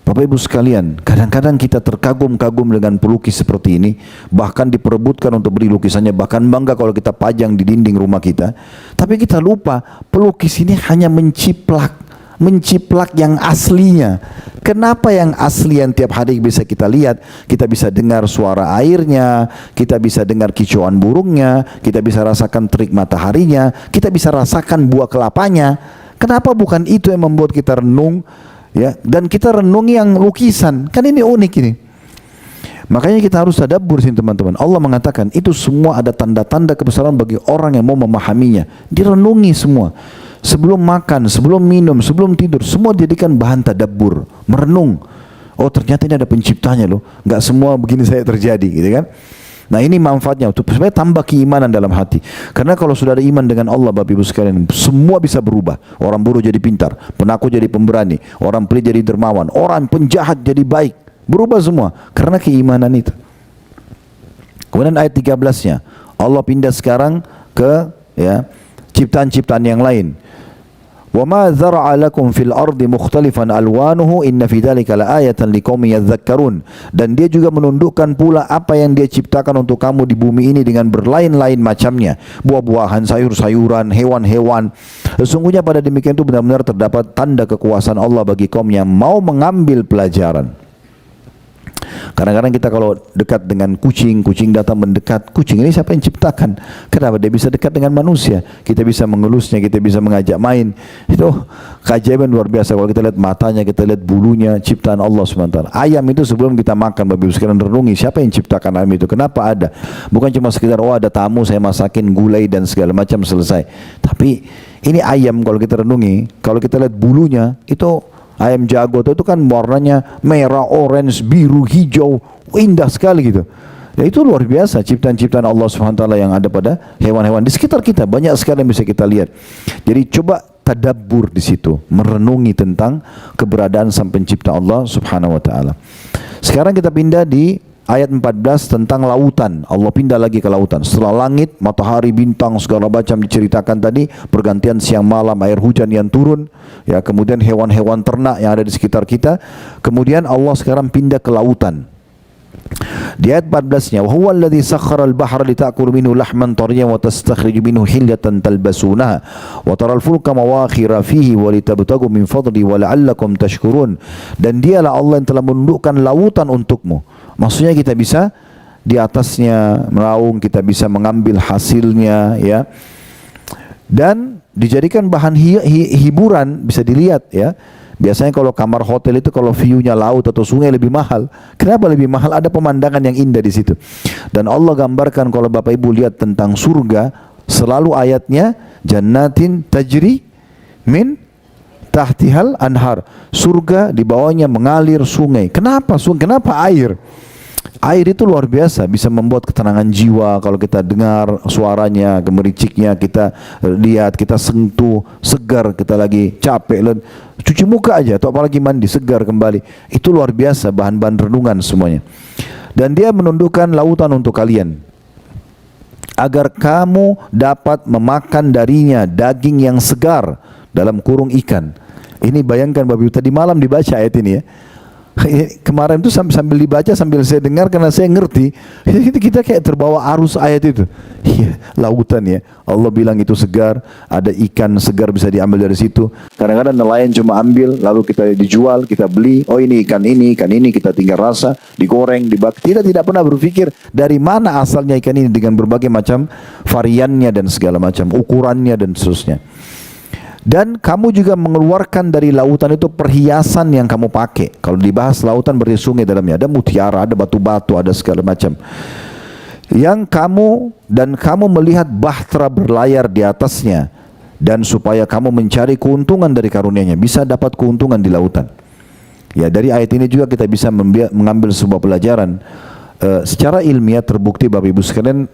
Bapak Ibu sekalian, kadang-kadang kita terkagum-kagum dengan pelukis seperti ini, bahkan diperebutkan untuk beli lukisannya, bahkan bangga kalau kita pajang di dinding rumah kita. Tapi kita lupa, pelukis ini hanya menciplak yang aslinya. Kenapa yang asli yang tiap hari bisa kita lihat, kita bisa dengar suara airnya, kita bisa dengar kicauan burungnya, kita bisa rasakan terik mataharinya, kita bisa rasakan buah kelapanya. Kenapa bukan itu yang membuat kita renung, ya? Dan kita renung yang lukisan, kan ini unik ini. Makanya kita harus tadabbur sini teman-teman. Allah mengatakan itu semua ada tanda-tanda kebesaran bagi orang yang mau memahaminya. Direnungi semua. Sebelum makan, sebelum minum, sebelum tidur, semua dijadikan bahan tadabbur, merenung. Oh ternyata ini ada penciptanya loh. Nggak semua begini saya terjadi, gitu kan? Nah ini manfaatnya untuk supaya tambah keimanan dalam hati. Karena kalau sudah ada iman dengan Allah, Bapak Ibu sekalian, semua bisa berubah. Orang bodoh jadi pintar, penakut jadi pemberani, orang pelit jadi dermawan, orang penjahat jadi baik. Berubah semua karena keimanan itu. Kemudian ayat 13-nya, Allah pindah sekarang ke ya ciptaan-ciptaan yang lain. Wa ma dzara'a lakum fil ardi mukhtalifan alwanuhu inna fi dzalika laayatan liqaumin yadhakkarun. Dan dia juga menundukkan pula apa yang dia ciptakan untuk kamu di bumi ini dengan berlain-lain macamnya, buah-buahan, sayur-sayuran, hewan-hewan. Sesungguhnya pada demikian itu benar-benar terdapat tanda kekuasaan Allah bagi kaum yang mau mengambil pelajaran. Kadang-kadang kita kalau dekat dengan kucing, kucing datang mendekat, kucing ini siapa yang ciptakan? Kenapa dia bisa dekat dengan manusia? Kita bisa mengelusnya, kita bisa mengajak main. Itu keajaiban luar biasa. Kalau kita lihat matanya, kita lihat bulunya, ciptaan Allah SWT. Ayam itu sebelum kita makan, Bapak Ibu sekalian renungi, siapa yang ciptakan ayam itu? Kenapa ada? Bukan cuma sekedar, oh ada tamu saya masakin gulai dan segala macam selesai. Tapi ini ayam kalau kita renungi, kalau kita lihat bulunya, itu ayam jago itu kan warnanya merah, orange, biru, hijau, indah sekali gitu. Ya itu luar biasa ciptaan-ciptaan Allah SWT yang ada pada hewan-hewan di sekitar kita, banyak sekali yang bisa kita lihat. Jadi coba tadabbur di situ, merenungi tentang keberadaan Sang Pencipta Allah Subhanahu wa taala. Sekarang kita pindah di ayat 14 tentang lautan. Allah pindah lagi ke lautan. Setelah langit, matahari, bintang, segala macam diceritakan tadi, pergantian siang malam, air hujan yang turun, ya, kemudian hewan-hewan ternak yang ada di sekitar kita. Kemudian Allah sekarang pindah ke lautan. Di ayat 14-nya, wa huwa alladhi sakhkhara al-bahra lita'kulu minhu lahman tariyan wa tastakhriju minhu hilyatan talbasunaha wa taral fulka mawakhira fihi wa litabtagu min fadli wa la'allakum tashkurun. Dan dialah Allah yang telah menundukkan lautan untukmu. Maksudnya kita bisa di atasnya meraung, kita bisa mengambil hasilnya, ya. Dan dijadikan bahan hiburan, bisa dilihat ya. Biasanya kalau kamar hotel itu kalau view-nya laut atau sungai lebih mahal. Kenapa lebih mahal? Ada pemandangan yang indah di situ. Dan Allah gambarkan kalau Bapak Ibu lihat tentang surga, selalu ayatnya jannatin tajri min tahtihal anhar. Surga di bawahnya mengalir sungai. Kenapa sungai? Kenapa air? Air itu luar biasa, bisa membuat ketenangan jiwa. Kalau kita dengar suaranya, gemericiknya, kita lihat, kita sentuh, segar, kita lagi capek, cuci muka aja, atau apalagi mandi, segar kembali. Itu luar biasa, bahan-bahan renungan semuanya. Dan dia menundukkan lautan untuk kalian, agar kamu dapat memakan darinya daging yang segar, dalam kurung ikan. Ini bayangkan Bapak Ibu, tadi malam dibaca ayat ini ya. Kemarin itu sambil dibaca, sambil saya dengar karena saya ngerti, kita kayak terbawa arus ayat itu. Iya, lautan ya. Allah bilang itu segar, ada ikan segar bisa diambil dari situ. Kadang-kadang nelayan cuma ambil, lalu kita dijual, kita beli. Oh ini ikan ini, kita tinggal rasa, digoreng, dibakar. Tidak pernah berpikir dari mana asalnya ikan ini dengan berbagai macam variannya dan segala macam ukurannya dan seterusnya. Dan kamu juga mengeluarkan dari lautan itu perhiasan yang kamu pakai. Kalau dibahas lautan berarti sungai dalamnya. Ada mutiara, ada batu-batu, ada segala macam. Yang kamu melihat bahtera berlayar di atasnya. Dan supaya kamu mencari keuntungan dari karunia-Nya. Bisa dapat keuntungan di lautan. Ya, dari ayat ini juga kita bisa mengambil sebuah pelajaran. Secara ilmiah terbukti Bapak Ibu sekalian,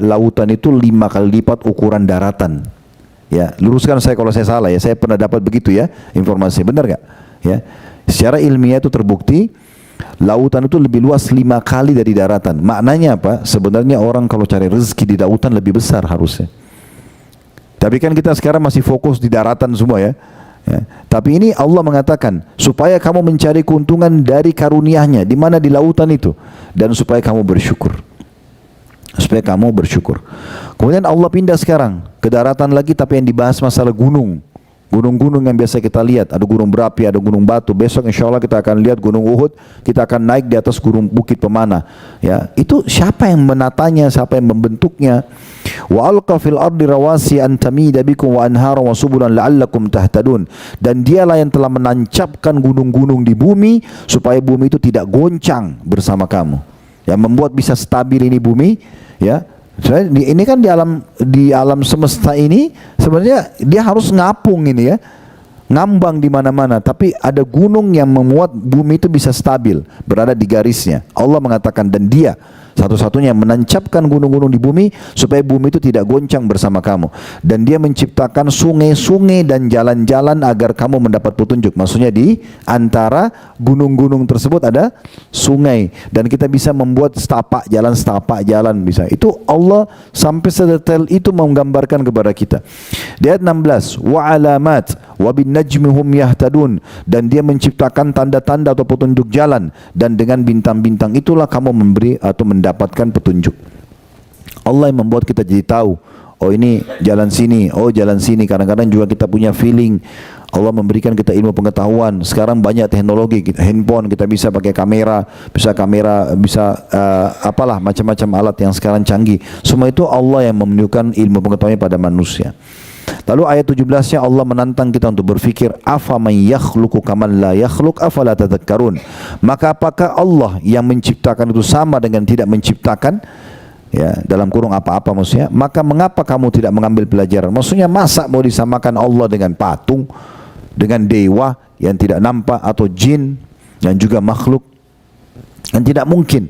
lautan itu 5 kali lipat ukuran daratan. Ya, luruskan saya kalau saya salah ya. Saya pernah dapat begitu ya informasi. Benar gak? Ya. Secara ilmiah itu terbukti lautan itu lebih luas 5 kali dari daratan. Maknanya apa? Sebenarnya orang kalau cari rezeki di lautan lebih besar harusnya. Tapi kan kita sekarang masih fokus di daratan semua ya. Ya. Tapi ini Allah mengatakan supaya kamu mencari keuntungan dari karunia-Nya di mana di lautan itu, dan supaya kamu bersyukur. Supaya kamu bersyukur. Kemudian Allah pindah sekarang ke daratan lagi, tapi yang dibahas masalah gunung. Gunung-gunung yang biasa kita lihat, ada gunung berapi, ada gunung batu. Besok insya Allah kita akan lihat gunung Uhud. Kita akan naik di atas gunung Bukit Pemana. Ya, itu siapa yang menatanya, siapa yang membentuknya? Wa alqa fil ardi rawasi an tamida bikum wa anhara wa subulan la'allakum tahtadun. Dan dialah yang telah menancapkan gunung-gunung di bumi supaya bumi itu tidak goncang bersama kamu. Yang membuat bisa stabil ini bumi, ya. Ini kan di alam semesta ini sebenarnya dia harus ngapung ini ya, ngambang di mana-mana. Tapi ada gunung yang membuat bumi itu bisa stabil, berada di garisnya. Allah mengatakan, dan Dia satu-satunya yang menancapkan gunung-gunung di bumi supaya bumi itu tidak goncang bersama kamu. Dan Dia menciptakan sungai-sungai dan jalan-jalan agar kamu mendapat petunjuk. Maksudnya di antara gunung-gunung tersebut ada sungai, dan kita bisa membuat setapak jalan bisa. Itu Allah sampai sedetail itu menggambarkan kepada kita. Di ayat 16, wa alamat wa bin najmi hum yahtadun, dan Dia menciptakan tanda-tanda atau petunjuk jalan, dan dengan bintang-bintang itulah kamu memberi atau mendapatkan petunjuk. Allah yang membuat kita jadi tahu, oh ini jalan sini, oh jalan sini. Kadang-kadang juga kita punya feeling. Allah memberikan kita ilmu pengetahuan. Sekarang banyak teknologi, handphone kita bisa pakai kamera, bisa apalah macam-macam alat yang sekarang canggih. Semua itu Allah yang menunjukkan ilmu pengetahuan pada manusia. Lalu ayat 17-nya Allah menantang kita untuk berfikir, afa man yakhluqu kaman la yakhluq afala tadhakkarun. Maka apakah Allah yang menciptakan itu sama dengan tidak menciptakan? Ya, dalam kurung apa-apa maksudnya. Maka mengapa kamu tidak mengambil pelajaran? Maksudnya masa mau disamakan Allah dengan patung, dengan dewa yang tidak nampak, atau jin yang juga makhluk? Dan tidak mungkin.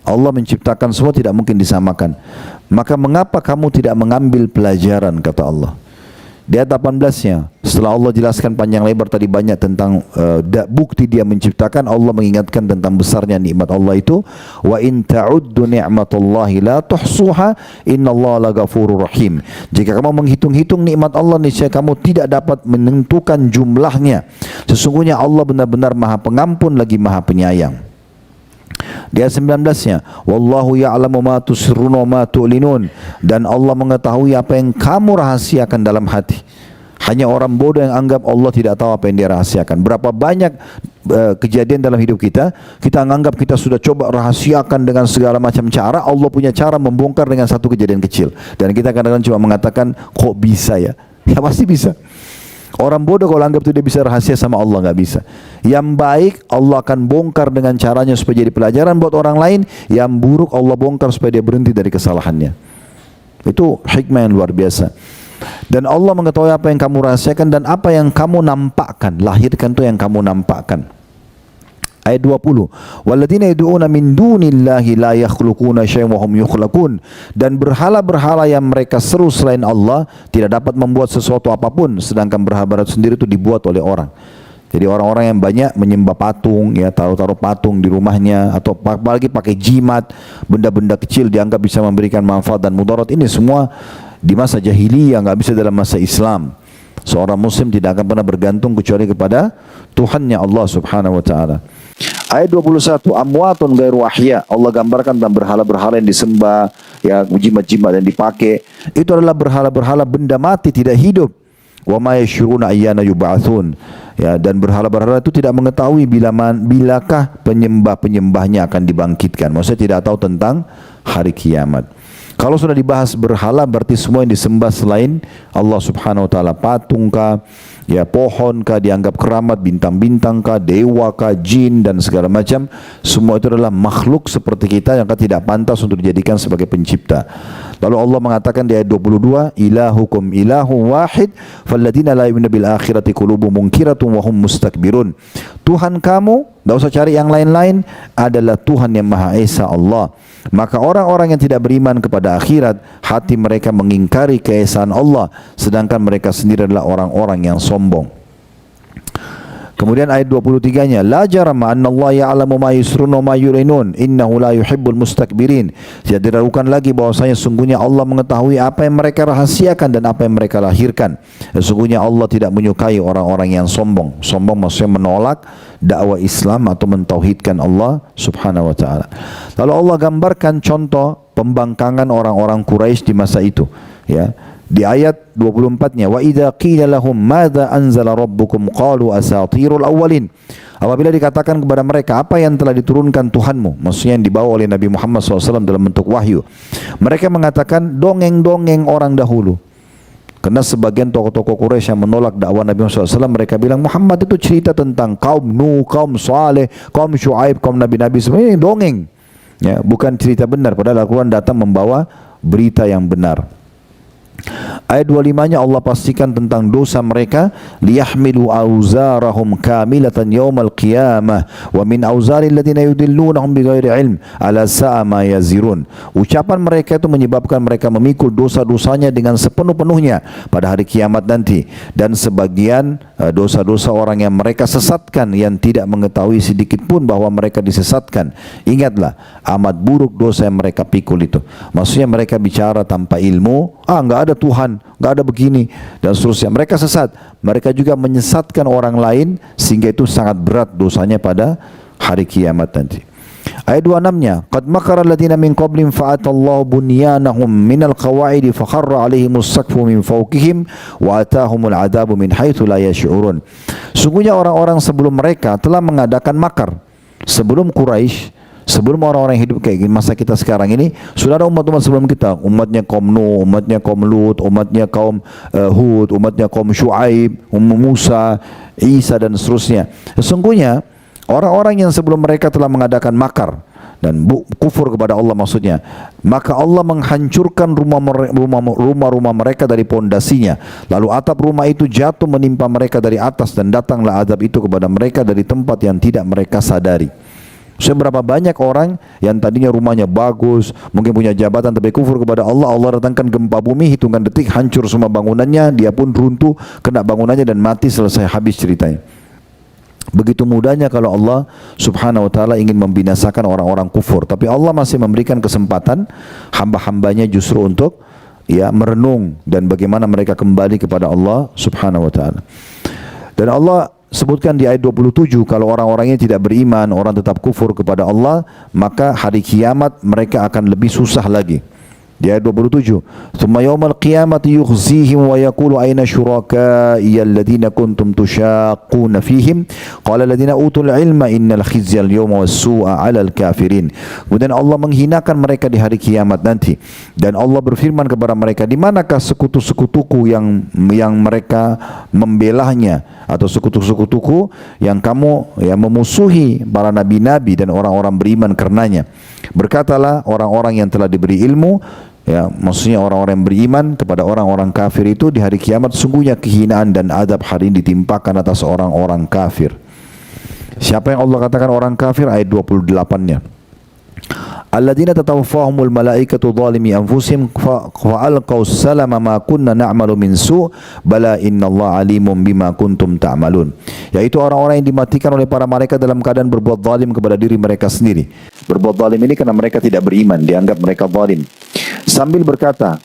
Allah menciptakan semua, tidak mungkin disamakan. Maka mengapa kamu tidak mengambil pelajaran, kata Allah. Di ayat 18-nya, setelah Allah jelaskan panjang lebar tadi banyak tentang bukti Dia menciptakan, Allah mengingatkan tentang besarnya nikmat Allah itu. Wa in ta'uddu ni'matallahi la tuhsuha innallaha laghafurur rahim. Jika kamu menghitung-hitung nikmat Allah, niscaya kamu tidak dapat menentukan jumlahnya. Sesungguhnya Allah benar-benar Maha Pengampun lagi Maha Penyayang. Di ayat 19-nya, wallahu ya'lamu ma tusirruna wa ma tu'linun, dan Allah mengetahui apa yang kamu rahasiakan dalam hati. Hanya orang bodoh yang anggap Allah tidak tahu apa yang Dia rahasiakan. Berapa banyak kejadian dalam hidup kita, kita menganggap kita sudah coba rahasiakan dengan segala macam cara. Allah punya cara membongkar dengan satu kejadian kecil, dan kita kadang-kadang cuma mengatakan, kok bisa ya? Ya pasti bisa. Orang bodoh kalau anggap itu dia bisa rahasia sama Allah, nggak bisa. Yang baik Allah akan bongkar dengan caranya supaya jadi pelajaran buat orang lain. Yang buruk Allah bongkar supaya dia berhenti dari kesalahannya. Itu hikmah yang luar biasa. Dan Allah mengetahui apa yang kamu rahasiakan dan apa yang kamu nampakkan. Lahirkan itu yang kamu nampakkan. Ayat 20, walladzina yad'una min dunillahi la yakhluquna syai'an wa hum yukhlaqun, dan berhala-berhala yang mereka seru selain Allah tidak dapat membuat sesuatu apapun, sedangkan berhala-berhala sendiri itu dibuat oleh orang. Jadi orang-orang yang banyak menyembah patung, ya, taruh-taruh patung di rumahnya, atau apalagi pakai jimat, benda-benda kecil dianggap bisa memberikan manfaat dan mudarat. Ini semua di masa jahiliyah, nggak bisa dalam masa Islam. Seorang muslim tidak akan pernah bergantung kecuali kepada Tuhannya Allah Subhanahu wa taala. Ayat 21, amwatun ghairu ahya. Allah gambarkan tentang berhala-berhala yang disembah, ya jimat-jimat yang dipakai. Itu adalah berhala-berhala benda mati, tidak hidup. Wa ma yashuruna ayyana yub'atsun. Ya, dan berhala-berhala itu tidak mengetahui bilakah penyembah-penyembahnya akan dibangkitkan. Maksudnya tidak tahu tentang hari kiamat. Kalau sudah dibahas berhala, berarti semua yang disembah selain Allah Subhanahu wa taala, patung kah, ya pohon kah, dianggap keramat, bintang-bintang kah, dewa kah, jin dan segala macam, semua itu adalah makhluk seperti kita yang tidak pantas untuk dijadikan sebagai pencipta. Lalu Allah mengatakan di ayat 22, ilahukum ilahu wahid falladina la yu'minu bil akhirati qulubuhum munkiratun wa hum mustakbirun. Tuhan kamu, tidak usah cari yang lain-lain, adalah Tuhan yang Maha Esa, Allah. Maka orang-orang yang tidak beriman kepada akhirat, hati mereka mengingkari keesaan Allah, sedangkan mereka sendiri adalah orang-orang yang sombong. Kemudian ayat 23-nya, la jarama anna Allah ya'lamu ma yusrun wa ma yu'linun innahu la yuhibbul mustakbirin. Tidak diragukan lagi bahwasanya sungguhnya Allah mengetahui apa yang mereka rahasiakan dan apa yang mereka lahirkan. Sesungguhnya Allah tidak menyukai orang-orang yang sombong. Sombong maksudnya menolak dakwah Islam atau mentauhidkan Allah Subhanahu wa taala. Lalu Allah gambarkan contoh pembangkangan orang-orang Quraisy di masa itu, ya. Di ayat 24-nya, wa idza qila lahum madza anzala rabbukum qalu asatirul awwalin. Apabila dikatakan kepada mereka apa yang telah diturunkan Tuhanmu, maksudnya yang dibawa oleh Nabi Muhammad SAW dalam bentuk wahyu, mereka mengatakan dongeng-dongeng orang dahulu. Karena sebagian tokoh-tokoh Quraisy yang menolak dakwah Nabi Muhammad SAW, mereka bilang Muhammad itu cerita tentang kaum Nuh, kaum Saleh, kaum Syuaib, kaum Nabi-Nabi, sebenarnya dongeng, ya, bukan cerita benar. Padahal Al-Quran datang membawa berita yang benar. Ayat 25-nya Allah pastikan tentang dosa mereka, liyahmilu auzarahum kamilatan yaumal qiyamah wa min auzaril ladzina yudillunahum bighairi ilm ala sa'a ma yazirun. Ucapan mereka itu menyebabkan mereka memikul dosa-dosanya dengan sepenuh-penuhnya pada hari kiamat nanti, dan sebagian dosa-dosa orang yang mereka sesatkan yang tidak mengetahui sedikit pun bahwa mereka disesatkan. Ingatlah amat buruk dosa yang mereka pikul itu. Maksudnya mereka bicara tanpa ilmu, enggak ada Tuhan, enggak ada begini dan seterusnya. Mereka sesat. Mereka juga menyesatkan orang lain sehingga itu sangat berat dosanya pada hari kiamat nanti. Ayat 26-nya, qad makara alladziina min qablihim fa'atallahu bunyanahum minal qawaidi fakharra 'alaihimus saqfu min fawqihim wa ataahumul 'adzabu min haitsu la yash'urun. Sungguhnya orang-orang sebelum mereka telah mengadakan makar. Sebelum Quraisy, sebelum orang-orang yang hidup kayak gini, masa kita sekarang ini, sudah ada umat-umat sebelum kita. Umatnya kaum Nuh, umatnya kaum Lut, umatnya kaum Hud, umatnya kaum Syuaib, Musa, Isa dan seterusnya. Sesungguhnya orang-orang yang sebelum mereka telah mengadakan makar dan kufur kepada Allah maksudnya. Maka Allah menghancurkan rumah-rumah mereka dari pondasinya. Lalu atap rumah itu jatuh menimpa mereka dari atas, dan datanglah azab itu kepada mereka dari tempat yang tidak mereka sadari. Seberapa banyak orang yang tadinya rumahnya bagus, mungkin punya jabatan, tapi kufur kepada Allah, Allah datangkan gempa bumi, hitungan detik hancur semua bangunannya, dia pun runtuh, kena bangunannya dan mati, selesai, habis ceritanya. Begitu mudahnya kalau Allah Subhanahu wa taala ingin membinasakan orang-orang kufur, tapi Allah masih memberikan kesempatan hamba-hambanya justru untuk merenung dan bagaimana mereka kembali kepada Allah Subhanahu wa taala. Dan Allah sebutkan di ayat 27, kalau orang-orangnya tidak beriman, orang tetap kufur kepada Allah, maka hari kiamat mereka akan lebih susah lagi. Di ayat 27, "Tsumma yaumal qiyamati yukhzihim wa yaqulu aina syuraka'i alladziina kuntum tushaqquna fihim qala alladziina utul ilma innal khizya al-yawma was-su'a 'alal kafirin." Kemudian Allah menghinakan mereka di hari kiamat nanti, dan Allah berfirman kepada mereka, di manakah sekutu-sekutuku yang mereka membelahnya, atau sekutu-sekutuku yang kamu memusuhi para nabi-nabi dan orang-orang beriman karenanya. Berkatalah orang-orang yang telah diberi ilmu, maksudnya orang-orang yang beriman kepada orang-orang kafir itu di hari kiamat, sungguhnya kehinaan dan adab hari ini ditimpakan atas orang-orang kafir. Siapa yang Allah katakan orang kafir? Ayat 28-nya. alladzina tatawaffahumul malaikatu zalimi anfusihim fa alqaw salama ma kunna na'malu min su' bala innallaha alimun bima kuntum ta'malun. Yaitu orang-orang yang dimatikan oleh para malaikat dalam keadaan berbuat zalim kepada diri mereka sendiri. Berbuat zalim ini karena mereka tidak beriman, dianggap mereka zalim. Sambil berkata,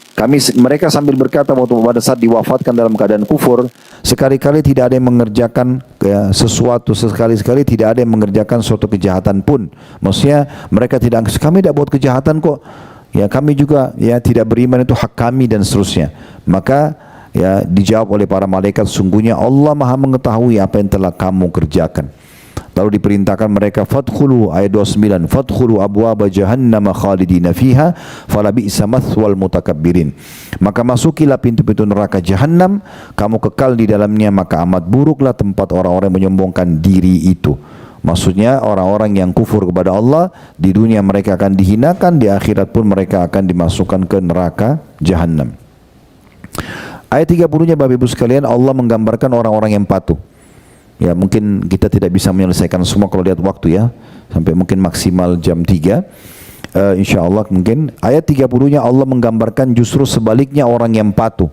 mereka sambil berkata waktu pada saat diwafatkan dalam keadaan kufur, sekali-kali tidak ada yang mengerjakan sesuatu, sekali-kali tidak ada yang mengerjakan suatu kejahatan pun. Maksudnya mereka kami tidak buat kejahatan kok. Ya kami juga ya tidak beriman, itu hak kami dan seterusnya. Maka ya dijawab oleh para malaikat, sungguhnya Allah Maha mengetahui apa yang telah kamu kerjakan. Lalu diperintahkan mereka, fadkhulu, ayat 29, fadkhulu abwaaba jahannam khalidina fiha fala bi'sa mathwal mutakabbirin. Maka masukilah pintu-pintu neraka jahanam, kamu kekal di dalamnya, maka amat buruklah tempat orang-orang yang menyombongkan diri itu. Maksudnya orang-orang yang kufur kepada Allah, di dunia mereka akan dihinakan, di akhirat pun mereka akan dimasukkan ke neraka jahanam. Ayat 30-nya Bapak Ibu sekalian, Allah menggambarkan orang-orang yang patuh. Ya mungkin kita tidak bisa menyelesaikan semua kalau lihat waktu ya, sampai mungkin maksimal jam 3. InsyaAllah mungkin ayat 30-nya Allah menggambarkan justru sebaliknya orang yang patuh.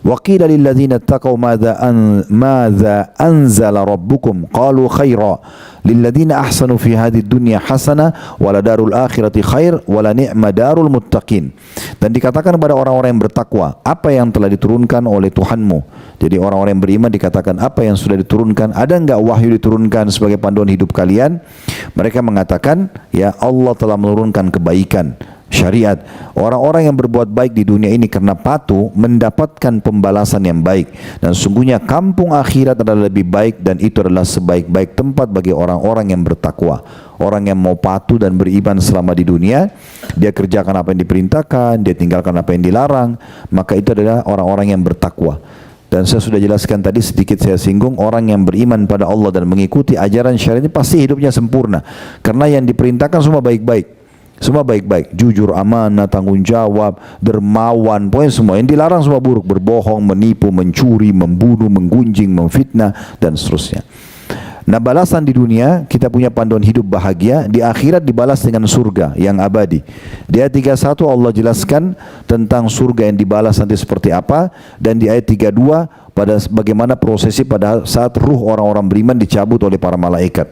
Wa qila lil ladzina taqaw madza anzala rabbukum qalu khaira lil ladzina ahsanu fi hadhihi dunya hasana wa la darul akhirati khair wa la ni'ma darul muttaqin. Dan dikatakan kepada orang-orang yang bertakwa, apa yang telah diturunkan oleh Tuhanmu. Jadi orang-orang yang beriman dikatakan, apa yang sudah diturunkan, ada enggak wahyu diturunkan sebagai panduan hidup kalian? Mereka mengatakan, ya Allah telah menurunkan kebaikan, syariat. Orang-orang yang berbuat baik di dunia ini karena patuh mendapatkan pembalasan yang baik. Dan sungguhnya kampung akhirat adalah lebih baik, dan itu adalah sebaik-baik tempat bagi orang-orang yang bertakwa. Orang yang mau patuh dan beriman selama di dunia, dia kerjakan apa yang diperintahkan, dia tinggalkan apa yang dilarang, maka itu adalah orang-orang yang bertakwa. Dan saya sudah jelaskan tadi, sedikit saya singgung, orang yang beriman pada Allah dan mengikuti ajaran syariat ini pasti hidupnya sempurna. Karena yang diperintahkan semua baik-baik. Semua baik-baik, jujur, amanah, tanggung jawab, dermawan, pokoknya semua. Yang dilarang semua buruk, berbohong, menipu, mencuri, membunuh, menggunjing, memfitnah, dan seterusnya. Nah, balasan di dunia kita punya panduan hidup bahagia, di akhirat dibalas dengan surga yang abadi. Di ayat 31 Allah jelaskan tentang surga yang dibalas nanti seperti apa, dan di ayat 32 pada bagaimana prosesi pada saat ruh orang-orang beriman dicabut oleh para malaikat.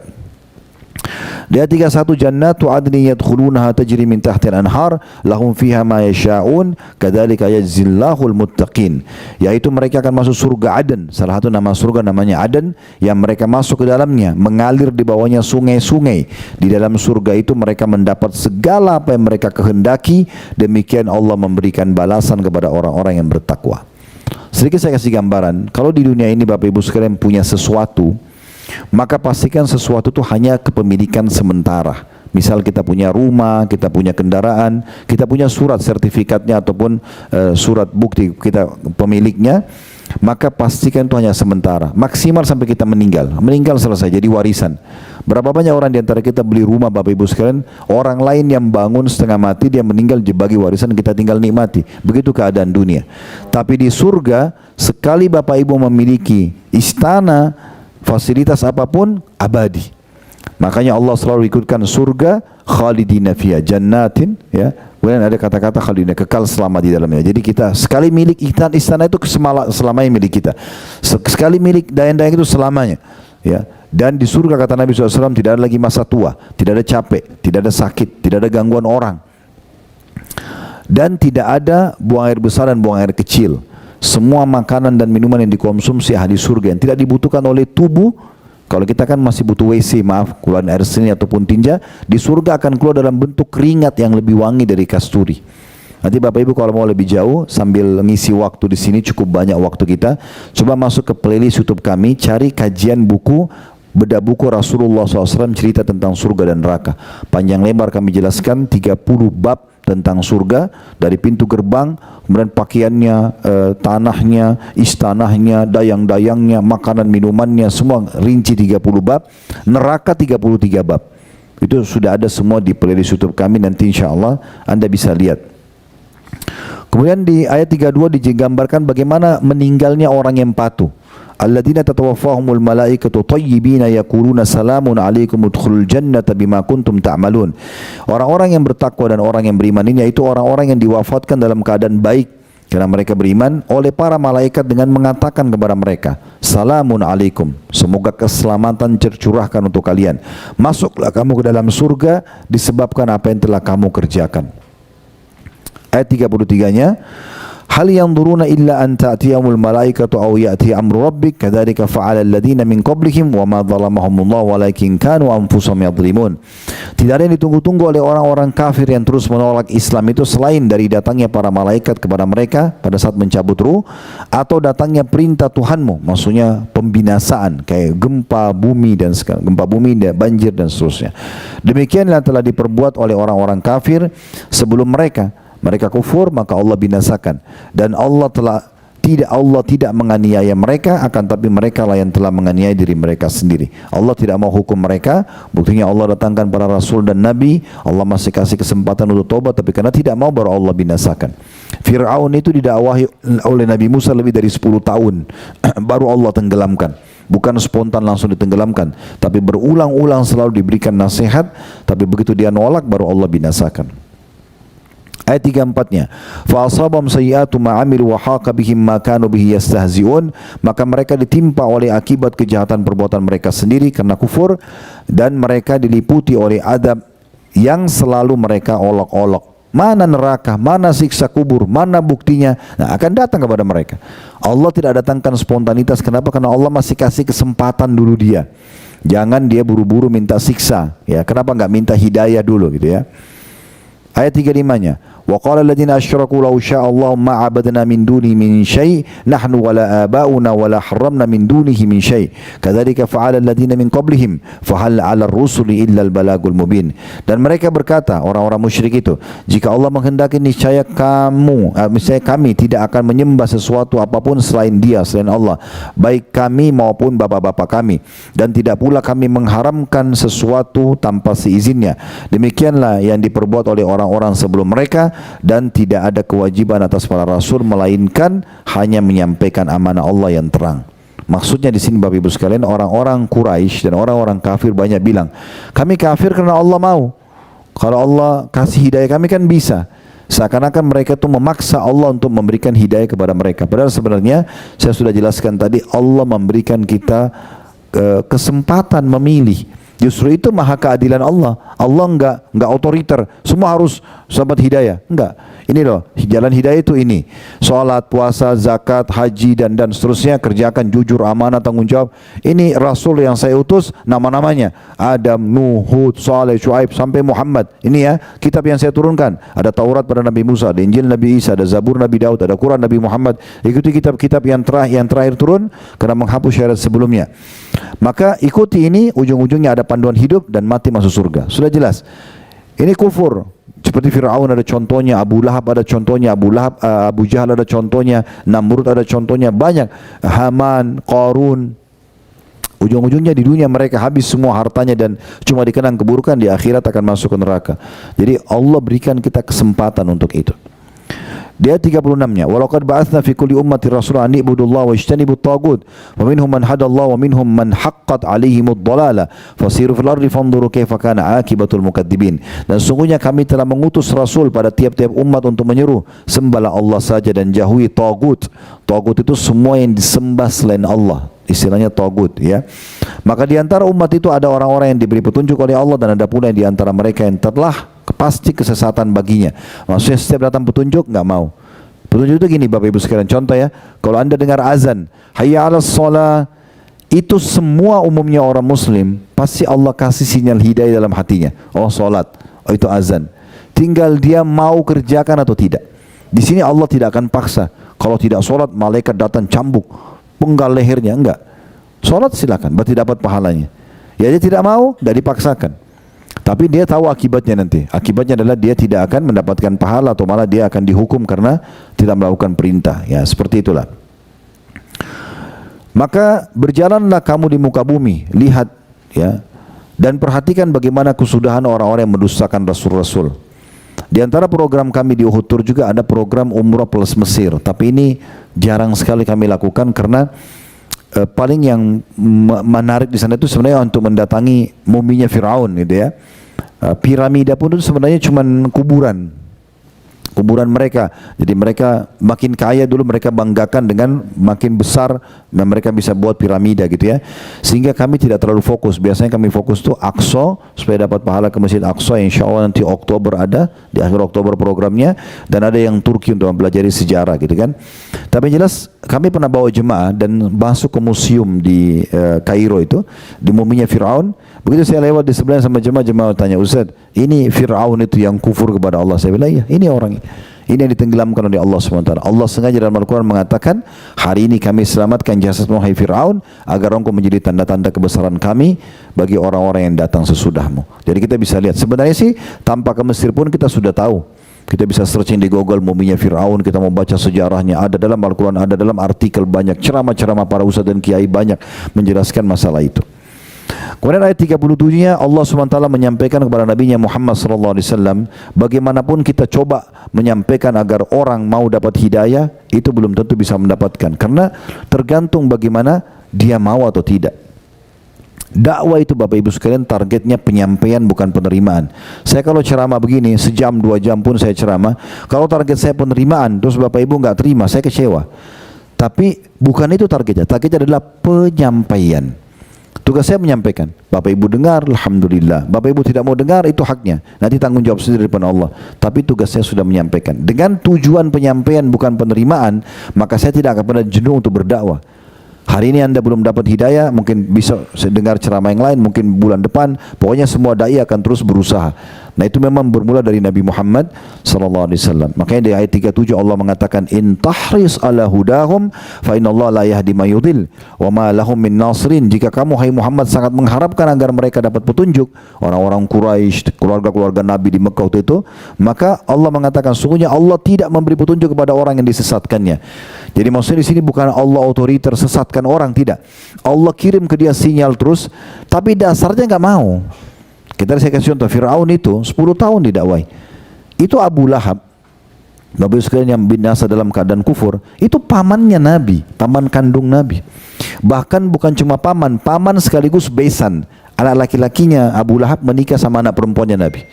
Di ayat 31, jannatu adnin yadkhulunaha tajri min tahtil anhar lahum fiha ma yasha'un kadzalika yajzillahul muttaqin. Yaitu mereka akan masuk surga Aden. Salah satu nama surga namanya Aden, yang mereka masuk ke dalamnya, mengalir di bawahnya sungai-sungai. Di dalam surga itu mereka mendapat segala apa yang mereka kehendaki. Demikian Allah memberikan balasan kepada orang-orang yang bertakwa. Sedikit saya kasih gambaran, kalau di dunia ini Bapak Ibu sekalian punya sesuatu, maka pastikan sesuatu itu hanya kepemilikan sementara. Misal kita punya rumah, kita punya kendaraan, kita punya surat sertifikatnya ataupun surat bukti kita pemiliknya, maka pastikan itu hanya sementara. Maksimal sampai kita meninggal. Meninggal selesai, jadi warisan. Berapa banyak orang di antara kita beli rumah Bapak Ibu sekalian, orang lain yang bangun setengah mati, dia meninggal dibagi warisan, kita tinggal nikmati. Begitu keadaan dunia. Tapi di surga, sekali Bapak Ibu memiliki istana, fasilitas apapun, abadi. Makanya Allah selalu ikutkan surga khalidina fiha jannatin, ya. Kemudian ada kata-kata khalidina, kekal selama di dalamnya. Jadi kita sekali milik istana itu selamanya milik kita. Sekali milik dayang-dayang itu selamanya, ya. Dan di surga kata Nabi SAW tidak ada lagi masa tua, tidak ada capek, tidak ada sakit, tidak ada gangguan orang, dan tidak ada buang air besar dan buang air kecil. Semua makanan dan minuman yang dikonsumsi ahli surga yang tidak dibutuhkan oleh tubuh. Kalau kita kan masih butuh WC, maaf, keluar air seni ataupun tinja, di surga akan keluar dalam bentuk keringat yang lebih wangi dari kasturi. Nanti Bapak Ibu kalau mau lebih jauh, sambil ngisi waktu di sini, cukup banyak waktu kita, coba masuk ke playlist YouTube kami, cari kajian buku, bedah buku Rasulullah SAW cerita tentang surga dan neraka. Panjang lebar kami jelaskan 30 bab tentang surga, dari pintu gerbang, kemudian pakaiannya, tanahnya, istanahnya, dayang-dayangnya, makanan minumannya, semua rinci 30 bab. Neraka 33 bab. Itu sudah ada semua di playlist YouTube kami, nanti insya Allah Anda bisa lihat. Kemudian di ayat 32 digambarkan bagaimana meninggalnya orang yang patuh. alladzina tatawaffahumul malaikatu thayyibina yaquluna salamun alaikum udkhulul jannata bima kuntum ta'malun. Orang-orang yang bertakwa dan orang yang beriman ini yaitu orang-orang yang diwafatkan dalam keadaan baik karena mereka beriman oleh para malaikat dengan mengatakan kepada mereka, salamun alaikum, semoga keselamatan tercurahkan untuk kalian, masuklah kamu ke dalam surga disebabkan apa yang telah kamu kerjakan. Ayat 33-nya, hal yanzuruna illa an ta'tiyahumul malaikatu aw ya'ti amru rabbik kadzalika fa'ala alladziina min qablihim wa ma dzalamahumullahu walakin kanu anfusahum yadhlimun. Tidak ada yang ditunggu-tunggu oleh orang-orang kafir yang terus menolak Islam itu selain dari datangnya para malaikat kepada mereka pada saat mencabut ruh atau datangnya perintah Tuhanmu, maksudnya pembinasaan kayak gempa bumi dan banjir dan seterusnya. Demikianlah telah diperbuat oleh orang-orang kafir sebelum mereka. Mereka kufur maka Allah binasakan, dan Allah tidak menganiaya mereka, akan tapi mereka lah yang telah menganiaya diri mereka sendiri. Allah tidak mau hukum mereka, buktinya Allah datangkan para rasul dan nabi, Allah masih kasih kesempatan untuk tobat, tapi karena tidak mau baru Allah binasakan. Fir'aun itu didakwahi oleh Nabi Musa lebih dari 10 tahun baru Allah tenggelamkan. Bukan spontan langsung ditenggelamkan, tapi berulang-ulang selalu diberikan nasihat, tapi begitu dia nolak baru Allah binasakan. Ayat 34-nya, fa asabahum sayyi'atu ma 'amilu wa haqa bihim ma kanu bihi yastahzi'un, maka mereka ditimpa oleh akibat kejahatan perbuatan mereka sendiri karena kufur, dan mereka diliputi oleh adab yang selalu mereka olok-olok. Mana neraka, mana siksa kubur, mana buktinya? Nah, akan datang kepada mereka. Allah tidak datangkan spontanitas. Kenapa? Karena Allah masih kasih kesempatan dulu dia. Jangan dia buru-buru minta siksa. Ya, kenapa enggak minta hidayah dulu gitu ya? Ayat 35-nya, wa qala alladziina asyraku law syaa Allahu ma 'abadna min dunihi min syai' nahnu wala abauna wala harramna min dunihi min syai' kadzalika fa'ala alladziina min qablihim fa hal 'alal rusuli illa al balagul mubin. Dan mereka berkata, orang-orang musyrik itu, jika Allah menghendaki niscaya kami tidak akan menyembah sesuatu apapun selain Dia, selain Allah, baik kami maupun bapak-bapak kami, dan tidak pula kami mengharamkan sesuatu tanpa seizinnya. Demikianlah yang diperbuat oleh orang-orang sebelum mereka, dan tidak ada kewajiban atas para rasul melainkan hanya menyampaikan amanah Allah yang terang. Maksudnya di sini Bapak Ibu sekalian, orang-orang Quraisy dan orang-orang kafir banyak bilang, kami kafir karena Allah mau. Kalau Allah kasih hidayah kami kan bisa. Seakan-akan mereka itu memaksa Allah untuk memberikan hidayah kepada mereka. Padahal sebenarnya saya sudah jelaskan tadi, Allah memberikan kita kesempatan memilih. Justru itu maha keadilan Allah. Allah enggak otoriter. Semua harus sahabat hidayah. Enggak. Ini loh, jalan hidayah itu ini. Salat, puasa, zakat, haji dan seterusnya, kerjakan jujur, amanah, tanggung jawab. Ini Rasul yang saya utus, nama-namanya Adam, Nuh, Hud, Saleh, Shu'aib sampai Muhammad. Ini ya, kitab yang saya turunkan. Ada Taurat pada Nabi Musa, ada Injil Nabi Isa, ada Zabur Nabi Daud, ada Quran Nabi Muhammad. Ikuti kitab-kitab yang terakhir turun karena menghapus syariat sebelumnya. Maka ikuti ini, ujung-ujungnya ada panduan hidup dan mati masuk surga. Sudah jelas. Ini kufur. Seperti Fir'aun ada contohnya, Abu Lahab ada contohnya, Abu Jahal ada contohnya, Namrud ada contohnya, banyak. Haman, Qarun. Ujung-ujungnya di dunia mereka habis semua hartanya dan cuma dikenang keburukan, di akhirat akan masuk ke neraka. Jadi Allah berikan kita kesempatan untuk itu. Dia 36-nya, walaqad ba'atsna fi kulli ummati rasulan an i'budullaha wa ijtanibut taghut wa minhum man hadallahu wa minhum man haqqat 'alaihimud dhalalah fasiru fil ardi fanzuru kaifa kana 'aqibatul mukadzibin. Dan sungguhnya kami telah mengutus rasul pada tiap-tiap umat untuk menyeru, sembahlah Allah saja dan jauhi taghut. Taghut itu semua yang disembah selain Allah, istilahnya taghut ya. Maka di antara umat itu ada orang-orang yang diberi petunjuk oleh Allah, dan ada pula yang di antara mereka yang telah pasti kesesatan baginya. Maksudnya setiap datang petunjuk nggak mau. Petunjuk itu gini Bapak Ibu sekalian, contoh ya, kalau Anda dengar azan, hayya 'alas shalah, itu semua umumnya orang muslim pasti Allah kasih sinyal hidayah dalam hatinya. Oh salat, oh itu azan. Tinggal dia mau kerjakan atau tidak. Di sini Allah tidak akan paksa. Kalau tidak salat, malaikat datang cambuk, penggal lehernya, enggak. Salat silakan, berarti dapat pahalanya. Ya dia tidak mau, tidak dipaksakan. Tapi dia tahu akibatnya nanti. Akibatnya adalah dia tidak akan mendapatkan pahala, atau malah dia akan dihukum karena tidak melakukan perintah. Ya, seperti itulah. Maka berjalanlah kamu di muka bumi, lihat ya, dan perhatikan bagaimana kesudahan orang-orang yang mendustakan rasul-rasul. Di antara program kami di Uhud Tour juga ada program umrah plus Mesir. Tapi ini jarang sekali kami lakukan karena paling yang menarik di sana itu sebenarnya untuk mendatangi muminya Firaun gitu ya. Piramida pun itu sebenarnya cuma kuburan mereka. Jadi mereka makin kaya dulu, mereka banggakan dengan makin besar dan mereka bisa buat piramida gitu ya. Sehingga kami tidak terlalu fokus. Biasanya kami fokus tuh Aqsa supaya dapat pahala ke Masjid Aqsa. Insya Allah nanti Oktober ada, di akhir Oktober programnya, dan ada yang Turki untuk mempelajari sejarah gitu kan. Tapi jelas kami pernah bawa jemaah dan masuk ke museum di Kairo itu, di muminya Fir'aun. Begitu saya lewat di sebelahnya sama jemaah tanya, Ustaz, ini Fir'aun itu yang kufur kepada Allah? Saya bilang, iya, ini orang. Ini yang ditenggelamkan oleh Allah SWT. Allah sengaja dalam Al-Quran mengatakan, hari ini kami selamatkan jasadmu hai Fir'aun, agar engkau menjadi tanda-tanda kebesaran kami bagi orang-orang yang datang sesudahmu. Jadi kita bisa lihat, sebenarnya sih tanpa ke Mesir pun kita sudah tahu. Kita bisa searching di Google muminya Fir'aun, kita mau baca sejarahnya, ada dalam Al-Quran, ada dalam artikel banyak, ceramah-ceramah para ustaz dan kiai banyak menjelaskan masalah itu. Kemudian ayat 37-nya Allah SWT menyampaikan kepada Nabi Muhammad SAW, bagaimanapun kita coba menyampaikan agar orang mau dapat hidayah, itu belum tentu bisa mendapatkan, karena tergantung bagaimana dia mau atau tidak. Dakwah itu Bapak Ibu sekalian targetnya penyampaian bukan penerimaan. Saya kalau ceramah begini sejam 2 jam pun saya ceramah, kalau target saya penerimaan terus Bapak Ibu nggak terima, saya kecewa. Tapi bukan itu targetnya. Targetnya adalah penyampaian. Tugas saya menyampaikan. Bapak Ibu dengar, alhamdulillah. Bapak Ibu tidak mau dengar, itu haknya. Nanti tanggung jawab sendiri depan Allah. Tapi tugas saya sudah menyampaikan. Dengan tujuan penyampaian bukan penerimaan, maka saya tidak akan pernah jenuh untuk berdakwah. Hari ini Anda belum dapat hidayah, mungkin bisa dengar ceramah yang lain, mungkin bulan depan. Pokoknya semua dai akan terus berusaha. Nah itu memang bermula dari Nabi Muhammad SAW. Makanya di ayat 37 Allah mengatakan, in tahris ala hudahum fa innallaha la yahdi may yudhil wa ma lahum min nasirin. Jika kamu hai Muhammad sangat mengharapkan agar mereka dapat petunjuk, orang-orang Quraisy, keluarga-keluarga Nabi di Mekah waktu itu, maka Allah mengatakan sungguhnya Allah tidak memberi petunjuk kepada orang yang disesatkannya. Jadi maksudnya di sini bukan Allah otoriter sesatkan orang, tidak. Allah kirim ke dia sinyal terus, tapi dasarnya nggak mau. Kita saya kasih contoh, Fir'aun itu 10 tahun didakwai. Itu Abu Lahab, Bapak Ibu sekalian yang binasa dalam keadaan kufur, itu pamannya Nabi, paman kandung Nabi. Bahkan bukan cuma paman, paman sekaligus besan. Anak laki-lakinya Abu Lahab menikah sama anak perempuannya Nabi.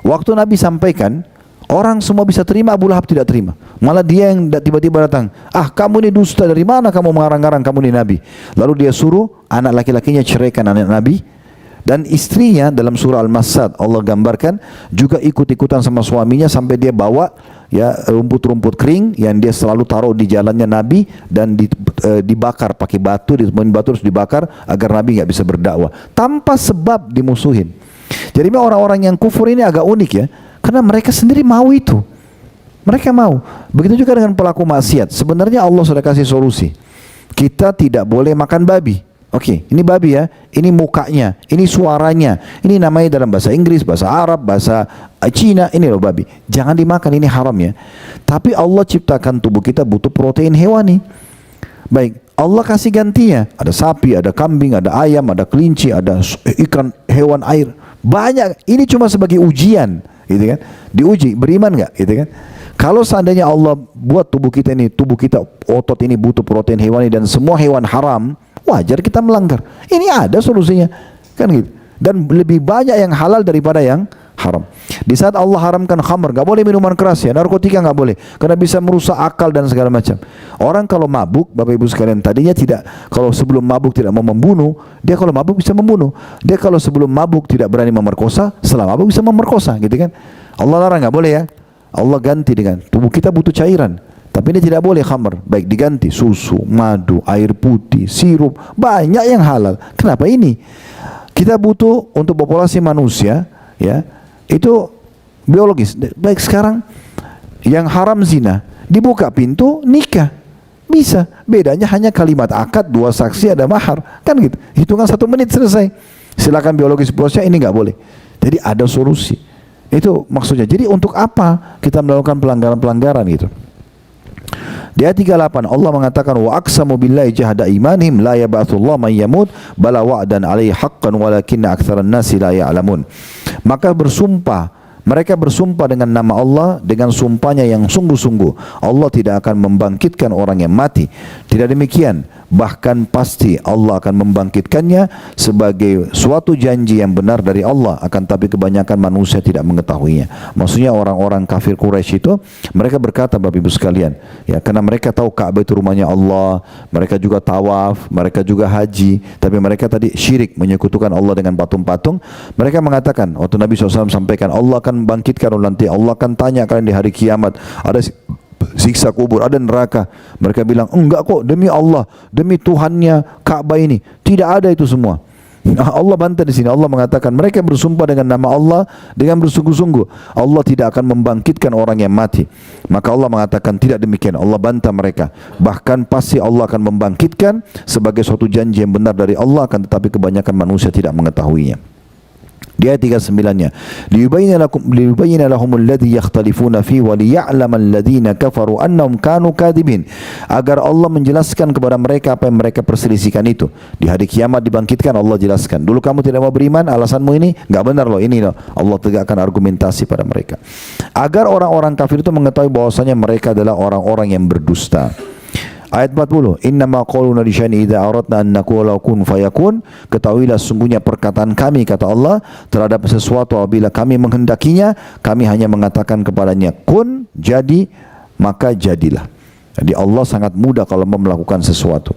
Waktu Nabi sampaikan, orang semua bisa terima, Abu Lahab tidak terima. Malah dia yang tiba-tiba datang, kamu ini dusta, dari mana kamu mengarang-arang kamu ini Nabi? Lalu dia suruh anak laki-lakinya ceraikan anak Nabi. Dan istrinya dalam surah Al-Masad Allah gambarkan juga ikut-ikutan sama suaminya sampai dia bawa ya rumput-rumput kering yang dia selalu taruh di jalannya Nabi dan dibakar pakai batu, ditemuin batu terus dibakar agar Nabi nggak bisa berdakwah tanpa sebab dimusuhin. Jadi orang-orang yang kufur ini agak unik ya, karena mereka sendiri mau itu. Mereka mau. Begitu juga dengan pelaku maksiat. Sebenarnya Allah sudah kasih solusi. Kita tidak boleh makan babi. Oke, ini babi ya, ini mukanya, ini suaranya, ini namanya dalam bahasa Inggris, bahasa Arab, bahasa Cina, ini loh babi. Jangan dimakan, ini haram ya. Tapi Allah ciptakan tubuh kita butuh protein hewani. Baik, Allah kasih gantinya. Ada sapi, ada kambing, ada ayam, ada kelinci, ada ikan, hewan air. Banyak, ini cuma sebagai ujian, gitu kan. Diuji, beriman nggak, gitu kan. Kalau seandainya Allah buat tubuh kita ini, tubuh kita otot ini butuh protein hewani dan semua hewan haram, wajar kita melanggar. Ini ada solusinya, kan gitu. Dan lebih banyak yang halal daripada yang haram. Di saat Allah haramkan khamr, nggak boleh minuman keras ya, narkotika nggak boleh, karena bisa merusak akal dan segala macam. Orang kalau mabuk, Bapak Ibu sekalian, tadinya tidak, kalau sebelum mabuk tidak mau membunuh, dia kalau mabuk bisa membunuh. Dia kalau sebelum mabuk tidak berani memerkosa, setelah mabuk bisa memerkosa, gitu kan? Allah larang nggak boleh ya. Allah ganti dengan tubuh kita butuh cairan. Tapi ini tidak boleh khamr, baik diganti susu, madu, air putih, sirup, banyak yang halal. Kenapa ini? Kita butuh untuk populasi manusia, ya, itu biologis. Baik sekarang yang haram zina, dibuka pintu nikah, bisa. Bedanya hanya kalimat akad, 2 saksi, ada mahar, kan gitu. Hitungan 1 menit selesai. Silakan biologis bosnya, ini nggak boleh. Jadi ada solusi. Itu maksudnya. Jadi untuk apa kita melakukan pelanggaran-pelanggaran gitu? Di ayat 38 Allah mengatakan wa aqsamu billahi jahada imanihim la yab'atsullahu man yamut bala wa'dan 'alaihi haqqan walakinna aktsaran nasi la ya'lamun. Maka mereka bersumpah dengan nama Allah dengan sumpahnya yang sungguh-sungguh, Allah tidak akan membangkitkan orang yang mati. Tidak demikian, bahkan pasti Allah akan membangkitkannya sebagai suatu janji yang benar dari Allah, akan tapi kebanyakan manusia tidak mengetahuinya. Maksudnya orang-orang kafir Quraisy itu, mereka berkata, Bapak Ibu sekalian, ya, karena mereka tahu Ka'bah itu rumahnya Allah, mereka juga tawaf, mereka juga haji, tapi mereka tadi syirik, menyekutukan Allah dengan patung-patung. Mereka mengatakan, waktu Nabi SAW sampaikan, Allah akan membangkitkan nanti, Allah akan tanya kalian di hari kiamat, ada siksa kubur, ada neraka. Mereka bilang, enggak kok, demi Allah, demi Tuhannya Ka'bah ini, tidak ada itu semua. Allah bantah di sini. Allah mengatakan mereka bersumpah dengan nama Allah dengan bersungguh-sungguh, Allah tidak akan membangkitkan orang yang mati. Maka Allah mengatakan tidak demikian. Allah bantah mereka. Bahkan pasti Allah akan membangkitkan sebagai suatu janji yang benar dari Allah, akan tetapi kebanyakan manusia tidak mengetahuinya. Di ayat 39-nya, liyubayyina lahum alladhi yakhtalifuna fi wa liya'lama alladhina kafaru annahum kanu kadhibin, agar Allah menjelaskan kepada mereka apa yang mereka perselisihkan itu. Di hari kiamat dibangkitkan, Allah jelaskan. Dulu kamu tidak mau beriman, alasanmu ini enggak benar loh, ini loh. Allah tegakkan argumentasi pada mereka. Agar orang-orang kafir itu mengetahui bahwasanya mereka adalah orang-orang yang berdusta. Ayat 40, innama qawluna li syai'in idza aradna an naqula kun fayakun, ketahuilah sungguhnya perkataan kami, kata Allah, terhadap sesuatu apabila kami menghendakinya, kami hanya mengatakan kepadanya kun, jadi, maka jadilah. Jadi Allah sangat mudah kalau mau melakukan sesuatu.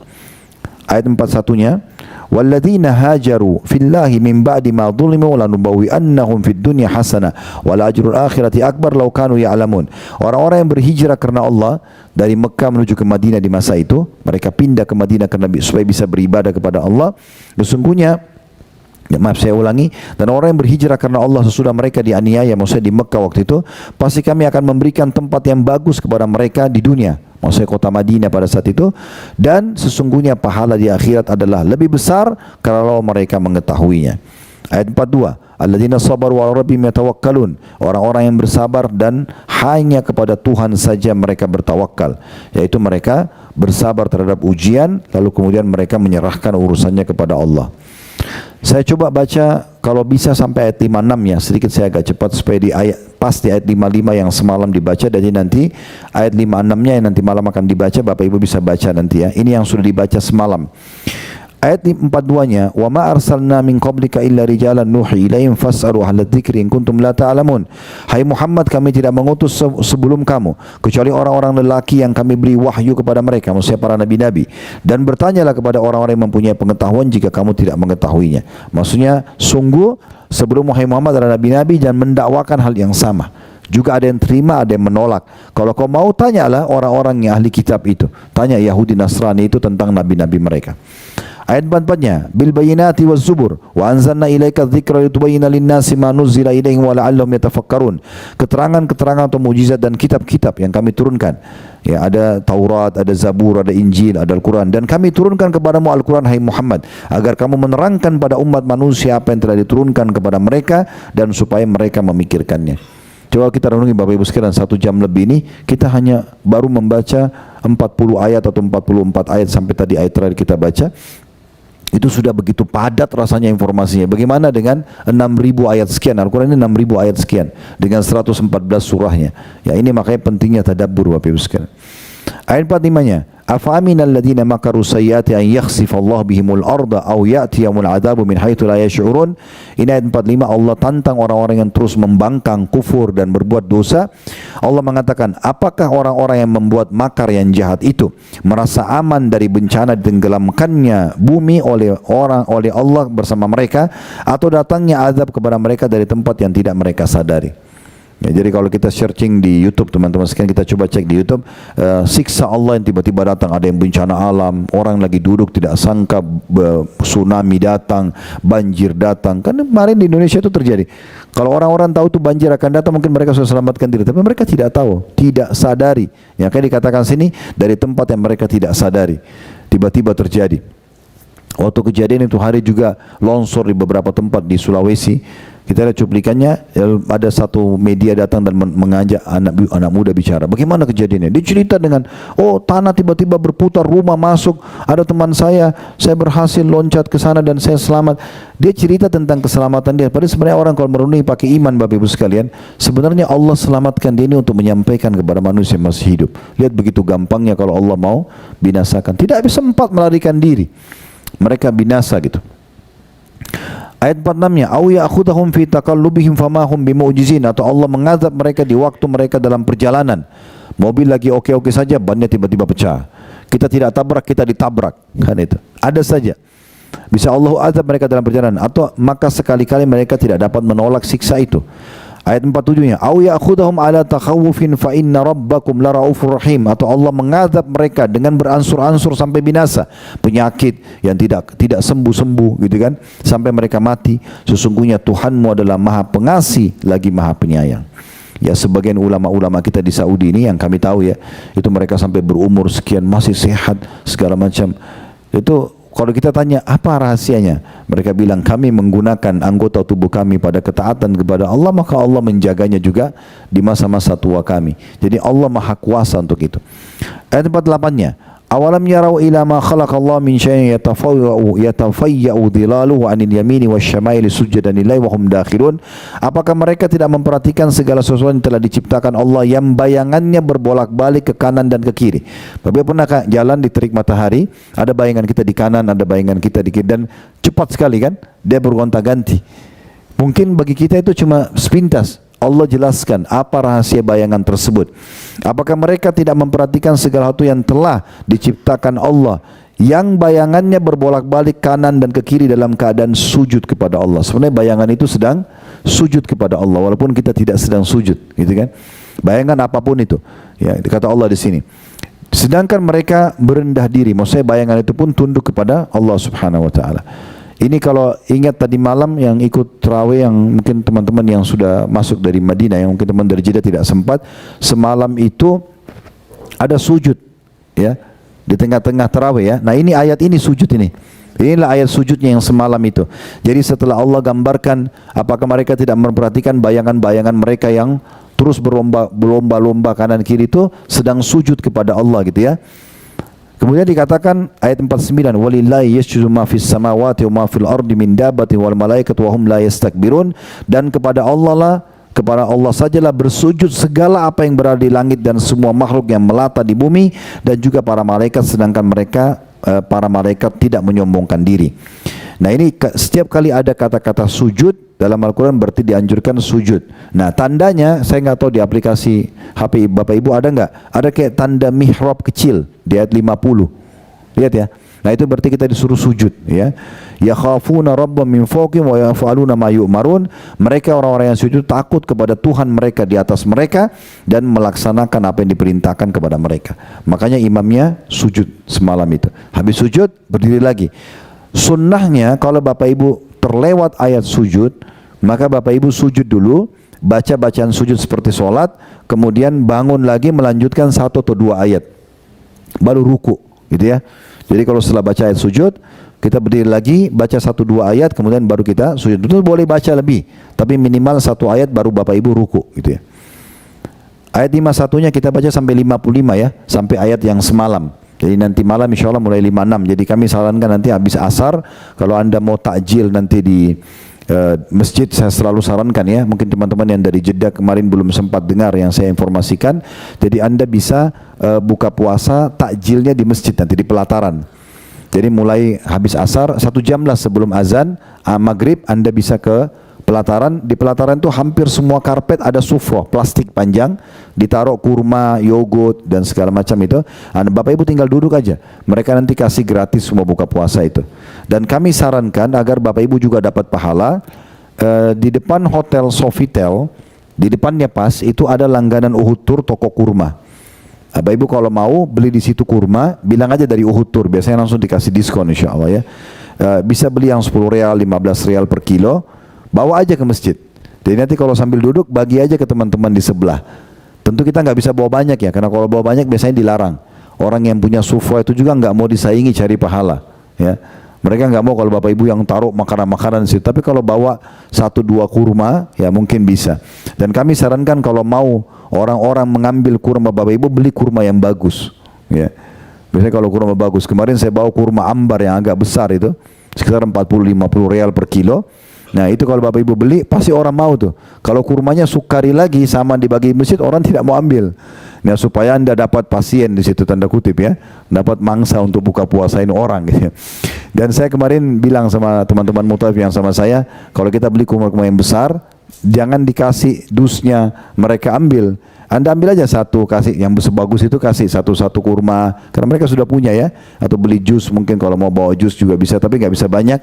Ayat 41-nya, walladzina hajaru fillahi min ba'di ma dhulimu lanubawwi'annahum fid dunya hasanah wal ajrul akhirati akbar law kanu ya'lamun. Orang-orang yang berhijrah karena Allah dari Mekah menuju ke Madinah di masa itu, mereka pindah ke Madinah karena supaya bisa beribadah kepada Allah. Sesungguhnya, maaf saya ulangi, dan orang yang berhijrah karena Allah sesudah mereka dianiaya, maksudnya di Mekah waktu itu, pasti kami akan memberikan tempat yang bagus kepada mereka di dunia, maksudnya kota Madinah pada saat itu, dan sesungguhnya pahala di akhirat adalah lebih besar kalau mereka mengetahuinya. Ayat 42, alladzina sabaru wa rabbihim yatawakkalun, orang-orang yang bersabar dan hanya kepada Tuhan saja mereka bertawakal, yaitu mereka bersabar terhadap ujian lalu kemudian mereka menyerahkan urusannya kepada Allah. Saya coba baca kalau bisa sampai ayat 56 ya, sedikit saya agak cepat supaya di ayat pas di ayat 55 yang semalam dibaca, jadi nanti ayat 56-nya yang nanti malam akan dibaca, Bapak Ibu bisa baca nanti ya. Ini yang sudah dibaca semalam. Ayat 42-nya, wa ma arsalna min qablika illa rijalan nuhi ilaihim fas'alu ahla dzikri in kuntum la ta'lamun. Hai Muhammad, kami tidak mengutus sebelum kamu kecuali orang-orang lelaki yang kami beri wahyu kepada mereka, maksudnya para nabi-nabi, dan bertanyalah kepada orang-orang yang mempunyai pengetahuan jika kamu tidak mengetahuinya. Maksudnya sungguh sebelum Muhammad ada nabi-nabi dan mendakwakan hal yang sama. Juga ada yang terima, ada yang menolak. Kalau kau mau, tanyalah orang-orang yang ahli kitab itu, tanya Yahudi Nasrani itu tentang nabi-nabi mereka. Ayat 44-nya, bil bayyinati waz zubur wa anzalna ilaika dzikra litubayyana lin-nasi ma nuzila ilaihim wa la'allahum yatafakkarun. Keterangan-keterangan atau mukjizat dan kitab-kitab yang kami turunkan. Ya, ada Taurat, ada Zabur, ada Injil, ada Al-Quran, dan kami turunkan kepadamu Al-Quran hai Muhammad agar kamu menerangkan pada umat manusia apa yang telah diturunkan kepada mereka dan supaya mereka memikirkannya. Coba kita renungi Bapak Ibu sekalian, 1 jam lebih ini kita hanya baru membaca 40 ayat atau 44 ayat sampai tadi ayat terakhir kita baca. Itu sudah begitu padat rasanya informasinya. Bagaimana dengan 6.000 ayat sekian? Al-Quran ini 6.000 ayat sekian dengan 114 surahnya. Ya, ini makanya pentingnya tadabbur Bapak Ibu sekalian. Ayat 45-nya, afa aminal ladzina makaru sayyiati an yakhsifallahu bihimul arda aw ya'tiyahumul adabu min haitsu la yash'urun. Ini ayat 45, Allah tantang orang-orang yang terus membangkang kufur dan berbuat dosa. Allah mengatakan, apakah orang-orang yang membuat makar yang jahat itu merasa aman dari bencana ditenggelamkannya bumi oleh Allah bersama mereka, atau datangnya azab kepada mereka dari tempat yang tidak mereka sadari? Ya, jadi kalau kita searching di YouTube, teman-teman sekalian, kita coba cek di YouTube, siksa Allah yang tiba-tiba datang, ada yang bencana alam, orang lagi duduk tidak sangka tsunami datang, banjir datang. Kan kemarin di Indonesia itu terjadi. Kalau orang-orang tahu tuh banjir akan datang, mungkin mereka sudah selamatkan diri, tapi mereka tidak tahu, tidak sadari. Ya, kayak dikatakan sini, dari tempat yang mereka tidak sadari, tiba-tiba terjadi. Waktu kejadian itu hari juga longsor di beberapa tempat di Sulawesi. Kita lihat cuplikannya, ada satu media datang dan mengajak anak muda bicara. Bagaimana kejadiannya? Dia cerita dengan, oh tanah tiba-tiba berputar, rumah masuk, ada teman saya berhasil loncat ke sana dan saya selamat. Dia cerita tentang keselamatan dia. Padahal sebenarnya orang kalau merenungi pakai iman, Bapak Ibu sekalian, sebenarnya Allah selamatkan dia ini untuk menyampaikan kepada manusia yang masih hidup. Lihat begitu gampangnya kalau Allah mau binasakan. Tidak sempat melarikan diri, mereka binasa gitu. Ayat 46-nya, au ya'khudhum fi taqallubihim fama hum bimu'jizin, atau Allah mengazab mereka di waktu mereka dalam perjalanan. Mobil lagi oke-oke saja, bannya tiba-tiba pecah. Kita tidak tabrak, kita ditabrak. Kan itu. Ada saja. Bisa Allah azab mereka dalam perjalanan, atau maka sekali-kali mereka tidak dapat menolak siksa itu. Ayat 47-nya, au ya'khudhum ala takhawufin fa inna rabbakum laraufur rahim, atau Allah mengazab mereka dengan beransur-ansur sampai binasa, penyakit yang tidak sembuh-sembuh gitu kan, sampai mereka mati. Sesungguhnya Tuhanmu adalah Maha Pengasih lagi Maha Penyayang. Ya, sebagian ulama-ulama kita di Saudi ini yang kami tahu ya, itu mereka sampai berumur sekian masih sehat segala macam. Itu kalau kita tanya apa rahasianya, mereka bilang kami menggunakan anggota tubuh kami pada ketaatan kepada Allah, maka Allah menjaganya juga di masa-masa tua kami. Jadi Allah Maha Kuasa untuk itu. Ayat 48-nya, awalam yarau ila ma khalaqallahu min syai'in yatafayya'u dhilaluhu 'anil yamini wasyama'ili sujadan lillahi wa hum dakhirun. Apakah mereka tidak memperhatikan segala sesuatu yang telah diciptakan Allah yang bayangannya berbolak-balik ke kanan dan ke kiri? Bapak pernah jalan di terik matahari, ada bayangan kita di kanan, ada bayangan kita di kiri, dan cepat sekali kan dia bergonta-ganti. Mungkin bagi kita itu cuma sepintas. Allah jelaskan apa rahasia bayangan tersebut. Apakah mereka tidak memperhatikan segala sesuatu yang telah diciptakan Allah yang bayangannya berbolak-balik kanan dan ke kiri dalam keadaan sujud kepada Allah? Sebenarnya bayangan itu sedang sujud kepada Allah walaupun kita tidak sedang sujud, gitu kan? Bayangan apapun itu, ya, kata Allah di sini. Sedangkan mereka berendah diri, maksudnya bayangan itu pun tunduk kepada Allah Subhanahu wa taala. Ini kalau ingat tadi malam yang ikut tarawih, yang mungkin teman-teman yang sudah masuk dari Madinah, yang mungkin teman dari Jeddah tidak sempat, semalam itu ada sujud ya di tengah-tengah tarawih ya. Nah, ini ayat ini sujud ini. Inilah ayat sujudnya yang semalam itu. Jadi setelah Allah gambarkan apakah mereka tidak memperhatikan bayangan-bayangan mereka yang terus berlomba-lomba kanan kiri itu sedang sujud kepada Allah gitu ya. Kemudian dikatakan ayat 49, walillahi yasjudu ma fis samawati wa ma fil ardi min dabbatin wal malaikatu wa hum la yastakbirun, dan kepada Allah sajalah bersujud segala apa yang berada di langit dan semua makhluk yang melata di bumi, dan juga para malaikat, sedangkan para malaikat tidak menyombongkan diri. Nah, ini setiap kali ada kata-kata sujud dalam Al-Quran berarti dianjurkan sujud. Nah, tandanya saya nggak tahu di aplikasi HP Bapak Ibu ada nggak? Ada kayak tanda mihrab kecil di ayat 50. Lihat ya. Nah, itu berarti kita disuruh sujud ya. Yakhafuna rabbahum min fawqihim wa yaf'aluna ma yu'marun. Mereka orang-orang yang sujud takut kepada Tuhan mereka di atas mereka dan melaksanakan apa yang diperintahkan kepada mereka. Makanya imamnya sujud semalam itu. Habis sujud berdiri lagi. Sunnahnya kalau Bapak Ibu terlewat ayat sujud, maka Bapak Ibu sujud dulu, baca bacaan sujud seperti sholat, kemudian bangun lagi melanjutkan 1 atau 2 ayat, baru ruku, gitu ya. Jadi kalau setelah baca ayat sujud, kita berdiri lagi, baca 1-2 ayat, kemudian baru kita sujud. Itu boleh baca lebih, tapi minimal 1 ayat baru Bapak Ibu ruku, gitu ya. Ayat 51-nya kita baca sampai 55 ya, sampai ayat yang semalam. Jadi nanti malam insya Allah mulai 56. Jadi kami sarankan nanti habis asar, kalau anda mau takjil nanti di masjid, saya selalu sarankan ya, mungkin teman-teman yang dari Jeddah kemarin belum sempat dengar yang saya informasikan, jadi anda bisa buka puasa takjilnya di masjid nanti di pelataran. Jadi mulai habis asar 1 jam lah sebelum azan maghrib anda bisa ke pelataran. Di pelataran itu hampir semua karpet ada sufroh plastik panjang, ditaruh kurma, yogurt dan segala macam itu. Bapak Ibu tinggal duduk aja, mereka nanti kasih gratis semua buka puasa itu. Dan kami sarankan agar Bapak Ibu juga dapat pahala, di depan hotel Sofitel, di depannya pas itu ada langganan Uhud Tour toko kurma. Bapak Ibu kalau mau beli di situ kurma, bilang aja dari Uhud Tour, biasanya langsung dikasih diskon insya Allah ya. Bisa beli yang 10 rial, 15 rial per kilo, bawa aja ke masjid. Jadi nanti kalau sambil duduk bagi aja ke teman-teman di sebelah. Tentu kita nggak bisa bawa banyak ya, karena kalau bawa banyak biasanya dilarang. Orang yang punya sufra itu juga nggak mau disaingi cari pahala, ya. Mereka nggak mau kalau Bapak Ibu yang taruh makanan-makanan di situ. Tapi kalau bawa 1-2 kurma, ya mungkin bisa. Dan kami sarankan kalau mau orang-orang mengambil kurma Bapak Ibu, beli kurma yang bagus. Ya. Biasanya kalau kurma bagus, kemarin saya bawa kurma ambar yang agak besar itu, sekitar 40-50 real per kilo. Nah itu kalau Bapak Ibu beli, pasti orang mau tuh. Kalau kurmanya sukari lagi sama dibagi masjid, orang tidak mau ambil. Nah supaya Anda dapat pasien di situ, tanda kutip ya, dapat mangsa untuk buka puasain orang gitu. Dan saya kemarin bilang sama teman-teman mutawif yang sama saya, kalau kita beli kurma-kurma yang besar, jangan dikasih dusnya mereka ambil. Anda ambil aja satu, kasih yang sebagus itu, kasih satu-satu kurma, karena mereka sudah punya ya. Atau beli jus, mungkin kalau mau bawa jus juga bisa, tapi nggak bisa banyak.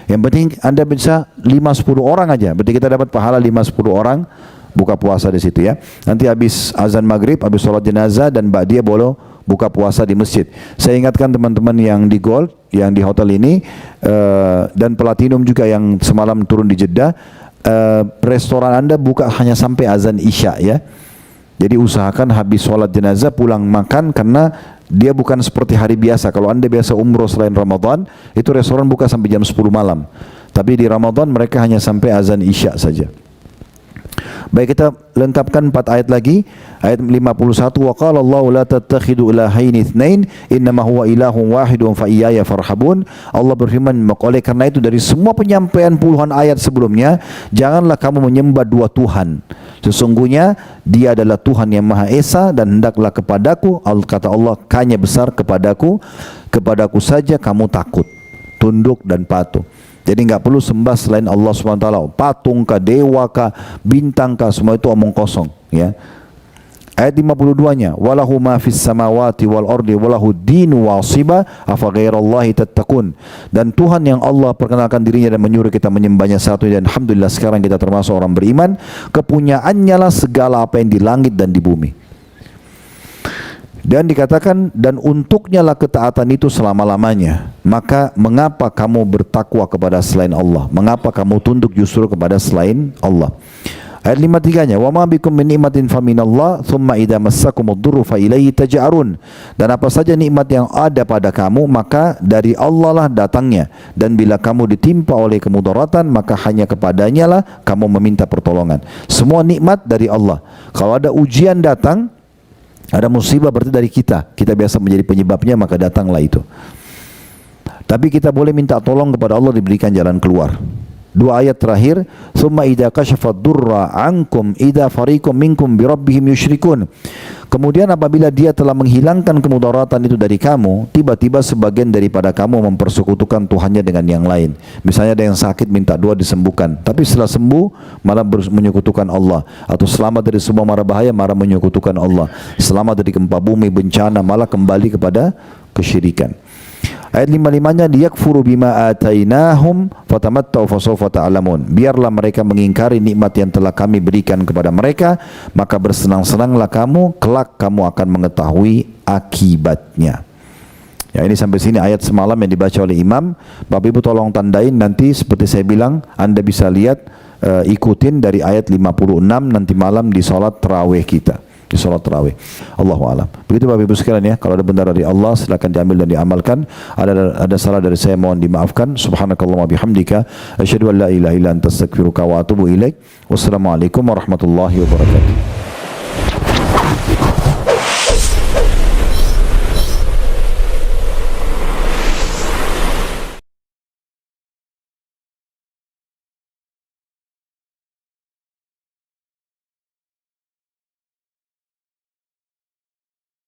Yang penting Anda bisa 5-10 orang aja, berarti kita dapat pahala 5-10 orang buka puasa di situ ya. Nanti habis azan maghrib, habis sholat jenazah dan ba'diyah boleh buka puasa di masjid. Saya ingatkan teman-teman yang di Gold, yang di hotel ini, dan Platinum juga yang semalam turun di Jeddah, restoran Anda buka hanya sampai azan Isya ya. Jadi usahakan habis sholat jenazah pulang makan, karena dia bukan seperti hari biasa. Kalau Anda biasa umroh selain Ramadan, itu restoran buka sampai jam 10 malam. Tapi di Ramadan mereka hanya sampai azan Isya saja. Baik, kita lengkapkan 4 ayat lagi. Ayat 51, wa qala Allahu la tattakhidu ilahaini itsnain innama huwa ilahun wahidun fa iyaya farhabun. Allah berfirman, maka oleh karena itu dari semua penyampaian puluhan ayat sebelumnya, janganlah kamu menyembah 2 Tuhan. Sesungguhnya dia adalah Tuhan yang Maha Esa, dan hendaklah kepadaku, kata Allah, hanya besar kepadaku saja kamu takut, tunduk dan patuh. Jadi nggak perlu sembah selain Allah SWT. Patung kah, dewa kah, bintang kah, semua itu omong kosong ya. Ayat 52-nya, walahu ma fis samawati wal ardi walahu dinu wasiba afa ghairallahi tattaqun. Dan Tuhan yang Allah perkenalkan dirinya dan menyuruh kita menyembahnya satu, dan alhamdulillah sekarang kita termasuk orang beriman. Kepunyaannya lah segala apa yang di langit dan di bumi. Dan dikatakan, dan untuknya lah ketaatan itu selama-lamanya. Maka mengapa kamu bertakwa kepada selain Allah? Mengapa kamu tunduk justru kepada selain Allah? Ayat 53-nya, wa ma bikum min ni'matin faminallah thumma idza massakumud durru fa ilaihi taj'arun. Dan apa saja nikmat yang ada pada kamu, maka dari Allah lah datangnya. Dan bila kamu ditimpa oleh kemudaratan, maka hanya kepadanya lah kamu meminta pertolongan. Semua nikmat dari Allah. Kalau ada ujian datang, ada musibah, berarti dari kita. Kita biasa menjadi penyebabnya, maka datanglah itu. Tapi kita boleh minta tolong kepada Allah, diberikan jalan keluar. 2 ayat terakhir, summa idza kashafad durra ankum idza fariqum minkum bi rabbihim yusyrikun. Kemudian apabila dia telah menghilangkan kemudaratan itu dari kamu, tiba-tiba sebagian daripada kamu mempersekutukan Tuhannya dengan yang lain. Misalnya ada yang sakit minta doa disembuhkan, tapi setelah sembuh malah menyekutukan Allah. Atau selamat dari semua mara bahaya, malah menyekutukan Allah. Selamat dari gempa bumi, bencana, malah kembali kepada kesyirikan. Ayat 55-nya, liyakfuru bima atainahum fatamattau fasawfa ta'lamun. Biarlah mereka mengingkari nikmat yang telah kami berikan kepada mereka, maka bersenang-senanglah kamu, kelak kamu akan mengetahui akibatnya. Ya, ini sampai sini ayat semalam yang dibaca oleh imam. Bapak Ibu tolong tandain nanti, seperti saya bilang, Anda bisa lihat, ikutin dari ayat 56 nanti malam di salat tarawih kita. Di salat tarawih. Allahu a'lam. Begitu Bapak Ibu sekalian ya. Kalau ada benar dari Allah, silakan diambil dan diamalkan. Ada salah dari saya, mohon dimaafkan. Subhanakallahumma bihamdika asyhadu an la ilaha illa anta astaghfiruka wa atubu ilaik. Wassalamualaikum warahmatullahi wabarakatuh.